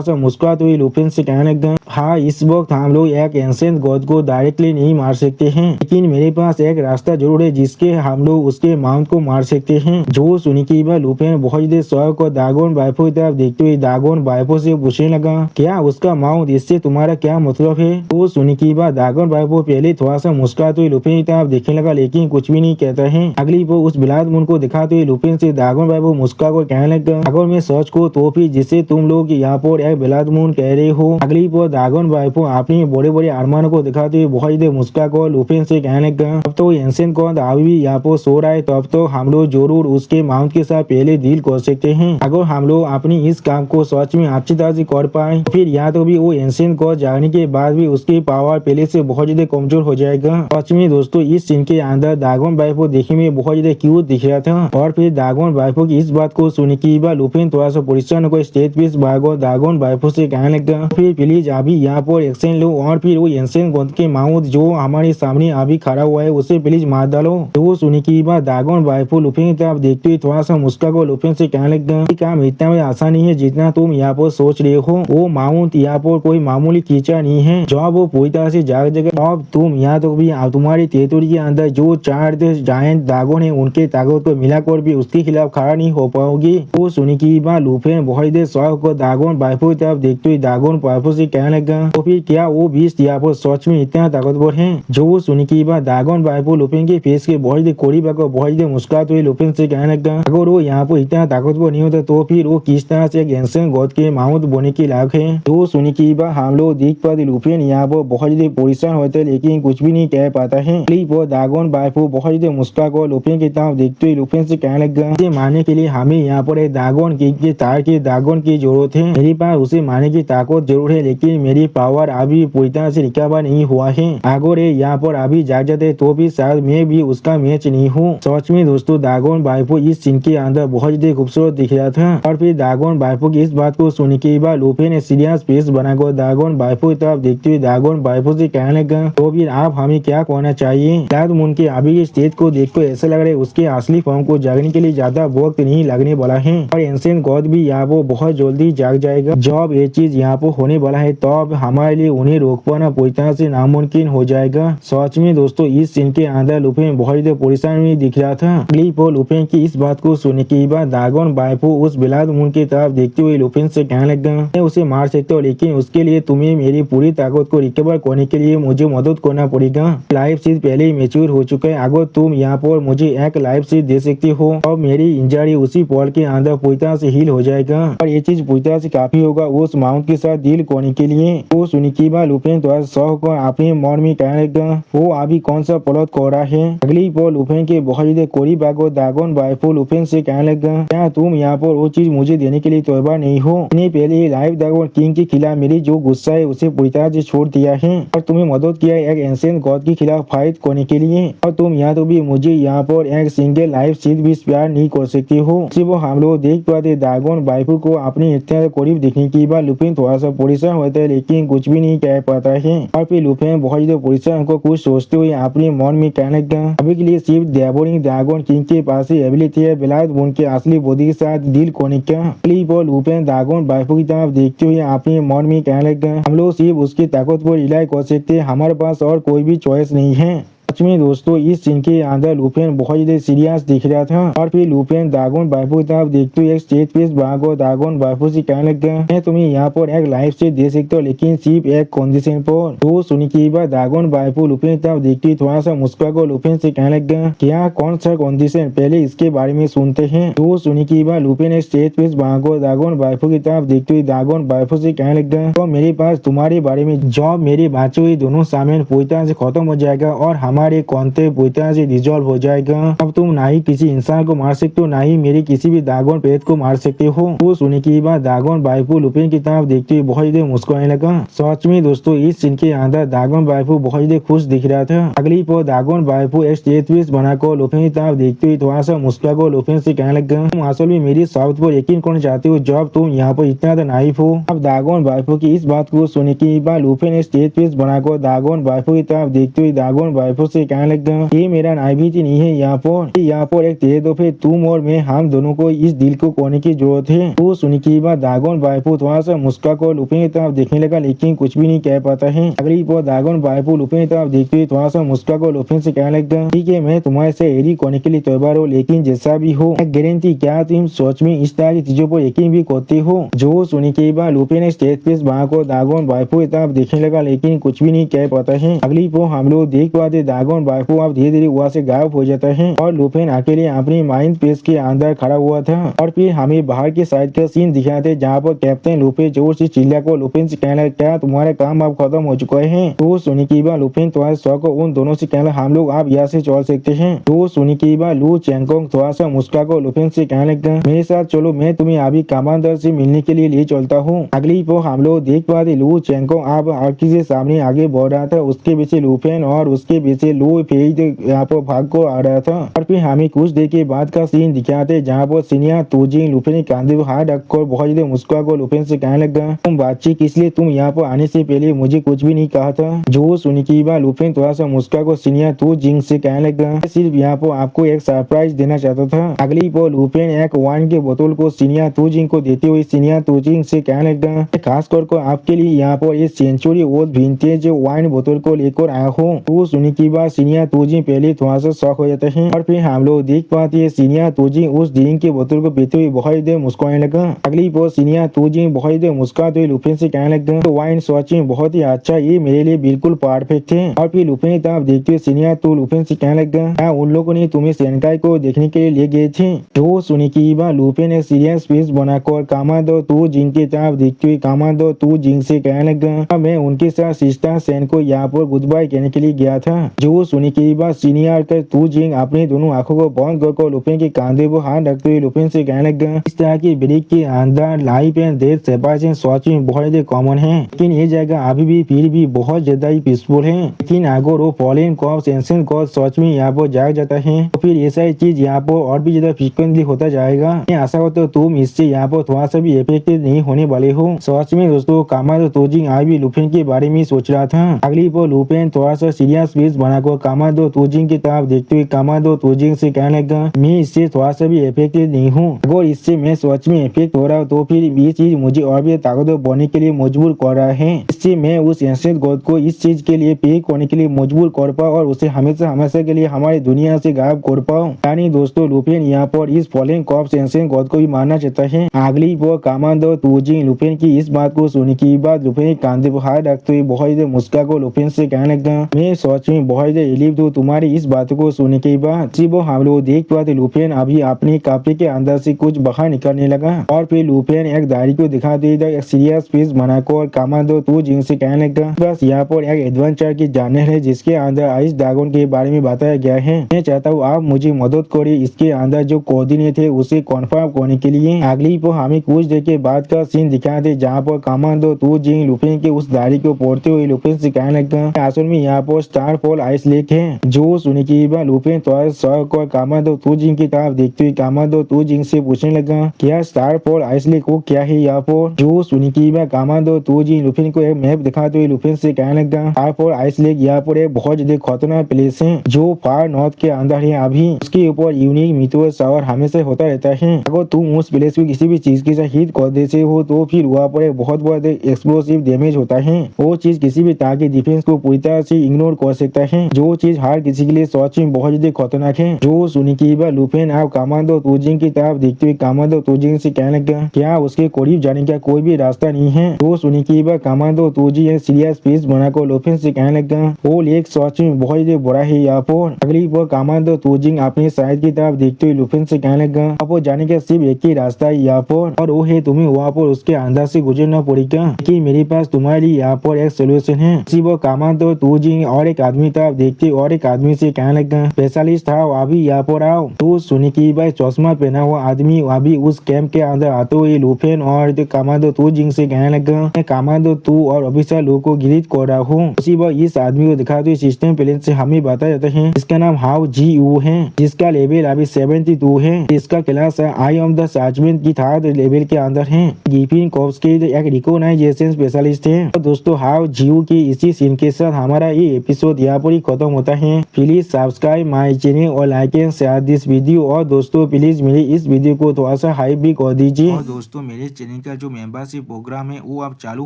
सा मुस्कुराते हुए लुफेन से कहने लगा, हाँ इस वक्त हम लोग एक एंशिएंट गॉड को डायरेक्टली नहीं मार सकते हैं, लेकिन मेरे पास एक रास्ता जरूर है जिसके हम लोग उसके माउंट को मार सकते हैं। जो सुनी की बात लुफेन बहुत देर शौक को दागोन वाइफो की तरफ देखते हुए दागोन वाइफो से पूछने लगा, क्या उसका माउंट, इससे तुम्हारा क्या मतलब है। तो सुनी की बात दागोन वाइफो पहले थोड़ा सा मुस्कुराते हुए लुफेन की तरफ देखने लगा लेकिन कुछ भी नहीं कहता है। अगली वो उस ब्लाड मून को दिखाते हुए लुफेन से दागोन वाइफो मुस्कुरा कर कहने लगा, अगर मैं सच को तो फिर जिसे तुम लोग यहाँ पर एक ब्लाड मून कह रहे हो। अगली पर दागोन वाइफो अपने बड़े बड़े अरमानों को दिखाते हुए बहुत देर मुस्कुरा कर लुफेन से कहने लगा, अब तो एंशिएंट गॉड अभी भी यहाँ पर सो रहा है, तब तो हम लोग जरूर उसके माउंट के साथ पहले डील कर सकते हैं। अगर हम लोग अपनी इस काम को सच में अच्छी तरह से कर पाए फिर या तो भी वो एंशिएंट गॉड जागने के बाद भी उसकी पावर पहले से बहुत ज्यादा कमजोर हो जाएगा। सच में दोस्तों इस सीन के अंदर दागोन वाइफो देखने में बहुत ज्यादा क्यूट दिख रहा था। और फिर दागोन वाइफो की इस बात को सुन के बाद लुफेन थोड़ा सा परेशान होकर स्टेज पे भागो दागोन वाइफो से कहने लगा, फिर प्लीज अभी यहाँ पर एक्शन लो और फिर वो एंशिएंट गॉड के माउंट जो हमारे सामने अभी खड़ा हुआ है उसे प्लीज मार डालो। तो सुनी की बात दागोन वाइफो लुफेन की तरफ देखते हुए थोड़ा सा मुस्कुरा को लुफेन से कहने लगा, काम इतना भी आसान नहीं है जितना तुम यहाँ पर सोच रहे हो। वो माउंट यहाँ पर कोई मामूली कीचा नहीं है, जब वो पूरी तरह से जाग जाएगा अब तुम यहाँ तो भी तुम्हारी टेरिटरी के अंदर जो 4 जायंट ड्रैगन है उनके ताकत को मिलाकर भी उसके खिलाफ खड़ा नहीं हो पाओगी। वो सुनी की बात लुफेन बहुत देर शौक को दागोन वाइफो की तरफ देखते हुए दागोन वाइफो से कहने लगा तो फिर क्या वो बीस्ट यहाँ पर सच में इतना ताकतवर है। जो वो सुनी की बात दागोन बाइफो लुफिन के फेस के बहुत ही करीब आकर बहुत ही मुस्कुराते हुए लुफिन से कहने लगा अगर वो यहाँ पर इतना ताकतवर नहीं होता तो फिर वो किस तरह से एक एंशिएंट गॉड के माउंट बोने के लायक है। तो सुनी की बात हम लोग देख पाते लुफिन यहाँ पर बहुत ही परेशान होते हैं लेकिन कुछ भी नहीं कह पाता है। वो दागोन बाइफो बहुत ही मुस्कुरा कर लुफिन की तरफ देखते हुए लुफिन से कहने लगा मारने के लिए हमें यहाँ पर एक दागोन के तार के दागोन की जरूरत है। मेरे पास उसे मारने की ताकत जरूर है लेकिन मेरी पावर अभी पूरी तरह से रिकवर नहीं हुआ है। अगर ये यहाँ पर अभी जाग जाते तो भी शायद मैं भी उसका मैच नहीं हूँ। सच में दोस्तों दागोन बाइफो इस सीन के अंदर बहुत ही खूबसूरत दिख रहा था और फिर दागोन बाइफो की इस बात को सुनने के बाद लुफिन ने सीरियस फेस बनाकर दागोन बाइफो की तरफ देखते हुए दागोन बाइफो से कहने लगा तो फिर आप हमें क्या कहना चाहिए। शायद उनके अभी के स्टेज को देखकर ऐसा लग रहा है उसके असली फॉर्म को जागने के लिए ज्यादा वक्त नहीं लगने वाला है और एंशिएंट गॉड भी यहाँ पर बहुत जल्दी जाग जाएगा। जब ये चीज यहाँ पर होने वाला है तब हमारे लिए उन्हें रोक पाना पूरी तरह से नामुमकिन हो जाएगा। सच में दोस्तों इस सीन के अंदर लुफिन बहुत ही परेशान में दिख रहा था। लुफिन की इस बात को सुनने के बाद दागोन बाइफो उस ब्लैक मून की तरफ देखते हुए लुफिन से कहने लगा मैं उसे मार सकता हूँ लेकिन उसके लिए तुम्हें मेरी पूरी ताकत को रिकवर करने के लिए मुझे मदद करना पड़ेगा। लाइफ सीट पहले ही मैच्योर हो चुका है। अगर तुम यहाँ पर मुझे एक लाइफ सीट दे सकती हो और मेरी इंजरी उसी पॉल के अंदर पूरी तरह से हील हो जाएगा और ये चीज पूरी तरह से काफी होगा उस माउंट के साथ डील करने के लिए। वो सुनी की बात लुफिन थोड़ा शौक कर अपने मन में कहने लगा वो अभी कौन सा प्लॉट कर रहा है। अगली पॉल लुफिन के बहुत ही करीब आकर दागोन बाइफो लुफिन से कहने लगा क्या तुम यहाँ पर वो चीज मुझे देने के लिए तैयार नहीं हो। मैंने पहले ही लाइव दागोन किंग के खिलाफ मेरी जो गुस्सा है उसे पूरी तरह से छोड़ दिया है और तुम्हें मदद किया है एक एंशिएंट गॉड के खिलाफ फाइट करने के लिए और तुम यहाँ तो भी मुझे यहाँ पर एक सिंगल लाइफ सीट भी स्पेयर नहीं कर सकती हो। सिर्फ हम लोग देख पाते दागोन बाइफो को अपने इतना करीब देखने के बाद लुफिन थोड़ा सा परेशान होता है लेकिन कुछ भी नहीं कह पाता है और फिर लुफिन बहुत ही परेशान को कुछ सोचते हुए अपने मन में कहने लगा अभी के लिए सिर्फ डेवोरिंग दागोन किंग के पास ही एबिलिटी है ब्लैक मून के असली बॉडी के साथ डील करने का। लुफिन दागोन बाइफो की तरफ देखते हुए अपने मन में कहने लगा हम लोग सिर्फ उसकी ताकत पर रिलाई कर सकते हमारे पास और कोई भी चॉइस नहीं है। सच में दोस्तों इस सीन के अंदर लुफिन बहुत ही सीरियस दिख रहा था और फिर लुफिन दागोन बाइफो की तरफ देखते हुए एक स्टेज पेस भागो दागोन बाइफो से कहने लगा मैं तुम्हें यहाँ पर एक लाइफ से दे सकता हूँ लेकिन सिर्फ एक कंडीशन पर। तो सुनी की बात दागोन बाइफो लुफिन की तरफ देखते थोड़ा सा मुस्कुरा कर लुफिन से कहने लगा क्या कौन सा कंडीशन पहले इसके बारे में सुनते हैं। तो सुनी की बात लुफिन एक स्टेज पेस भागो दागोन बाइफो की तरफ देखते हुए दागोन बाइफो से कहने लगा तो मेरे पास तुम्हारे बारे में जब मेरे बच्चे हुए दोनों सामान पूरी तरह से खत्म हो जाएगा और हमारे कॉन्ते पूरी तरह से डिजोल्व हो जाएगा। अब तुम ना ही किसी इंसान को मार सकते हो ना ही मेरे किसी भी दागोन पेट को मार सकते हो। वो सुनने की बात दागोन बाइफो लुफिन की तरफ देखते हुए बहुत ही मुस्कुराने लगा। सच में दोस्तों इस सीन के अंदर दागोन बाइफो बहुत ही खुश दिख रहा था। अगली पर दागोन बाइफो एक स्टेज पीस बनाकर लुफिन की तरफ देखते हुए थोड़ा सा मुस्कुरा कर लुफिन से कहने लगा तुम असल में मेरी शब्द पर यकीन करना चाहते हो जब तुम यहाँ पर इतना नाइफ हो। अब दागोन बाइफो की इस बात को सुनने की बात लुफिन एक स्टेज पीस बनाकर दागोन बाइफो की तरफ देखते हुए दागोन बाइफो से कहने लगा ये मेरा नाइबिलिटी नहीं है यहाँ पर एक तेरे दफे तुम और मैं हम दोनों को इस दिल को कोने की जरूरत है। तो सुनी की बात दागोन बाइफो थोड़ा सा मुस्कुरा कर लुफिन की तरफ देखने लगा लेकिन कुछ भी नहीं कह पाता है। अगली पर दागोन बाइफो लुफिन की तरफ देखते हुए थोड़ा सा मुस्कुरा कर लुफिन से कहने लगा ठीक है मैं तुम्हारे से एरी कोने के लिए तैयार हो लेकिन जैसा भी हो एक गारंटी क्या तुम सोच में इस तरह की चीजों पर यकीन भी करते हो। जो सुनी की बात लुफिन ने स्टेज पे को दागोन बाइफो की तरफ देखने लगा लेकिन कुछ भी नहीं कह पाता है। अगली पर हम लोग देख पाते दागोन बाइफो अब धीरे धीरे वहाँ से गायब हो जाता है और लुफिन अकेले अपनी माइंड पेस के अंदर खड़ा हुआ था और फिर हमें बाहर के साइड का सीन दिखाते जहाँ पर कैप्टन लुफिन जोर से चिल्ला को लुफिन से कहना क्या तुम्हारा काम अब खत्म हो चुका है। तो सुनी की बात लुफिन तुम्हारे शौक को उन दोनों से कहना हम लोग आप यहाँ से चल सकते हैं। तो सुनी की बात लू चेंगकोंग थोड़ा सा मुस्कुरा को लुफिन से कहने लगा मेरे साथ चलो मैं तुम्हें अभी कमांडर से मिलने के लिए ले चलता हूँ। अगली पर हम लोग देख पाते लू चेंगकोंग अब आर्की से सामने आगे बढ़ रहा था उसके पीछे लुफिन और उसके पीछे लू फेज यहाँ पर भाग को आ रहा था और फिर हमें कुछ देर के बाद का सीन दिखाते जहाँ पर सीनियर तोजिंग लुफिन के कांधे पर हाथ रखकर बहुत ज्यादा मुस्कुरा को लुफिन से कहने लगा तुम बातचीत किस लिए तुम यहाँ पर आने से पहले मुझे कुछ भी नहीं कहा था। जो सुनी की बात लुफिन थोड़ा सा मुस्कुरा को सीनियर तोजिंग से कहने लगा सिर्फ यहाँ पर आपको एक सरप्राइज देना चाहता था। अगली पर लुफिन एक वाइन के बोतल को सीनियर तोजिंग को देते हुए सीनियर तोजिंग से कहने लगा खास कर आपके लिए यहाँ पर इस सेंचुरी ओल्ड विंटेज वाइन बोतल को लेकर आया हूँ। तो सुनी की बाद सीनियर तोजिंग पहले थोड़ा सा शॉक हो जाता है और फिर हम लोग देख पाते हैं सीनियर तोजिंग उस ड्रिंक की बोतल को पीते हुए बहुत ही देर मुस्कुराने लगा। अगली बार सीनियर तोजिंग बहुत ही देर मुस्कुराते हुए लुफिन से कहने लगा तो वाइन सॉचिंग बहुत ही अच्छा, ये मेरे लिए बिल्कुल परफेक्ट है। और फिर लुफिन की तरफ देखते हुए सीनियर तो लुफिन से कहने लगा उन लोगों ने तुम्हें सेनकाई को देखने के लिए ले गए थे। तो सुनी की बात लुफिन ने सीरियस फेस बनाकर कामाडो तोजिंग की तरफ देखते हुए कामाडो तोजिंग से कहने लगा मैं उनके साथ सिस्टर सेन को यहाँ पर गुड बाय कहने के लिए गया था। जो सुनी की बात सीनियर कर तोजिंग अपनी दोनों आंखों को बंद कर लुफिन के कंधे पर हाथ रखते हुए लुफिन से कहने लगा इस तरह की ब्रिज के अंदर लाइफ एंड डेथ सेपरेशन सॉचिंग बहुत ज्यादा कॉमन है, लेकिन ये जगह अभी भी फिर भी बहुत ज्यादा ही पीसफुल है। लेकिन अगर वो फॉरेन कॉप्स एंशिएंट गॉड सच में यहाँ पर जाग जाता है तो फिर ऐसा ही चीज यहाँ पर और भी ज्यादा फ्रीक्वेंटली होता जाएगा। मैं आशा करता हूँ तुम इससे यहाँ पर थोड़ा सा भी इफेक्टेड नहीं होने वाले हो। सच में दोस्तों कामाडो तोजिंग आज भी लुफिन के बारे में सोच रहा था। अगली बार लुफिन थोड़ा सा सीरियस फेस बनाकर कामाडो तोजिंग की तरफ देखते हुए कामाडो तोजिंग से कहने लगा मैं इससे थोड़ा सा भी इफेक्टेड नहीं हूँ, अगर इससे मैं सच में इफेक्ट हो रहा हूँ तो फिर ये चीज मुझे और भी ताकतवर बनने के लिए मजबूर कर रहा है। इससे मैं उस एंशिएंट गॉड को इस चीज के लिए पे करने के लिए मजबूर कर पाऊँ और उसे हमेशा हमेशा के लिए हमारी दुनिया से गायब कर पाऊँ। यानी दोस्तों लुफिन यहाँ पर इस फॉरेन कॉप्स एंशिएंट गॉड को भी मानना चाहता है। अगली बार कामाडो तोजिंग लुफिन की इस बात को सुनने के बाद लुफिन कांधे पर हाथ रखते हुए बहुत ही मुस्कुरा को लुफिन से कहने लगा मैं सच में बहुत ही रिलीव्ड हूँ तुम्हारी इस बात को सुनने के बाद। सिर्फ हम लोग देख पाते लुफिन अभी अपने कपड़े के अंदर से कुछ बाहर निकलने लगा और फिर लुफिन एक डायरी को दिखा देगा एक सीरियस फेस बनाकर कामाडो तोजिंग से कहने लगा बस यहाँ पर एक एडवेंचर की जर्नी है जिसके अंदर आइस ड्रैगन के बारे में बताया गया है। मैं चाहता हूँ आप मुझे मदद करिए इसके अंदर जो कोऑर्डिनेट है उसे कंफर्म करने के लिए। अगली पर हमें कुछ देर के बाद का सीन दिखाया थे जहाँ पर कामाडो तोजिंग लुफिन के उस डायरी को पढ़ते हुए लुफिन से कहने लगा असल में यहाँ पर स्टार फॉल आइस लेक है। जो सुनी की बात लुफिन थोड़ा शौक और कामाडो तोजिंग की तरफ देखते हुए कामाडो तोजिंग से पूछने लगा क्या स्टार फॉल आइस लेक को क्या है यहाँ पर। जो सुनी की बात कामाडो तोजिंग लुफिन को एक मैप दिखाते हुए लुफिन से कहने लगा स्टार फॉल आइस लेक यहाँ पर एक बहुत ज्यादा खतरनाक प्लेस है जो फार नॉर्थ के अंदर है। अभी उसके ऊपर यूनिक मीटोर शावर हमेशा होता रहता है। अगर तुम उस प्लेस को किसी भी चीज के साथ हिट कर देते हो तो फिर वहाँ पर एक बहुत बड़ा एक्सप्लोसिव डैमेज होता है। वो चीज किसी भी तरह की डिफेंस को पूरी तरह से इग्नोर कर सकता है जो चीज हर किसी के लिए सच में बहुत ज्यादा खतरनाक है। जो सुनी की बात लुफिन आप कामाडो तोजिंग की तरफ देखते हुए कामाडो तोजिंग से कहने लगा क्या उसके करीब जाने का कोई भी रास्ता नहीं है। जो सुनी की बात कामाडो तोजिंग सीरियस फेस बनाकर लुफिन से कहने लगा वो लेक सच में बहुत ज्यादा बड़ा है यहाँ पर। अगली बार कामाडो तोजिंग अपने साइड की तरफ देखते हुए लुफिन से कहने लगा आपको जाने का सिर्फ एक ही रास्ता है यहाँ पर और वो है तुम्हें वहाँ पर उसके अंदर से गुजरना पड़ेगा, लेकिन मेरे पास तुम्हारे लिए यहाँ पर एक सोल्यूशन है। वो कामाडो तोजिंग और एक आदमी तरफ देखते और एक आदमी से कहने लगा स्पेशलिस्ट था अभी यहाँ पर आओ। तो सुनी की भाई चश्मा पहना हुआ आदमी अभी उस कैंप के अंदर आते हुए लुफिन और कामाडो तोजिंग से कहने लगा मैं कामाडो तू और ऑफिसर लोग को गिरीट कर रहा हूँ। उसी वक्त इस आदमी को दिखाते हुए सिस्टम प्लेन से हमें बताया जाता है इसका नाम हाउ जी यू है जिसका लेवल अभी 72 है। इसका क्लास आई एम द सार्जमेंट की थर्ड लेवल के अंदर है। गिफिन कॉप्स के एक रिकॉग्नाइजेशन स्पेशलिस्ट है। तो दोस्तों हाउ जी यू की इसी सीन के साथ हमारा ये एपिसोड यहाँ पर ही खत्म होता है। प्लीज सब्सक्राइब माई चैनल और like and share this video और दोस्तों प्लीज मेरे इस वीडियो को थोड़ा सा हाइप भी कर दीजिए। और दोस्तों मेरे चैनल का जो मेंबरशिप प्रोग्राम है वो अब चालू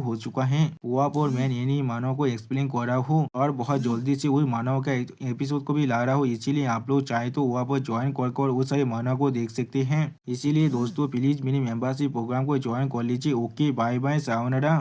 हो चुका है। वहाँ पर मैं नई मानव को एक्सप्लेन कर रहा हूँ और बहुत जल्दी से वही मानव का एपिसोड को भी ला रहा हूँ, इसीलिए आप लोग चाहे तो वहाँ पर ज्वाइन कर उस सारे मानव को देख सकते हैं। इसीलिए दोस्तों प्लीज मेरे मेंबरशिप प्रोग्राम को ज्वाइन कर लीजिए। Okay bye bye sayonara.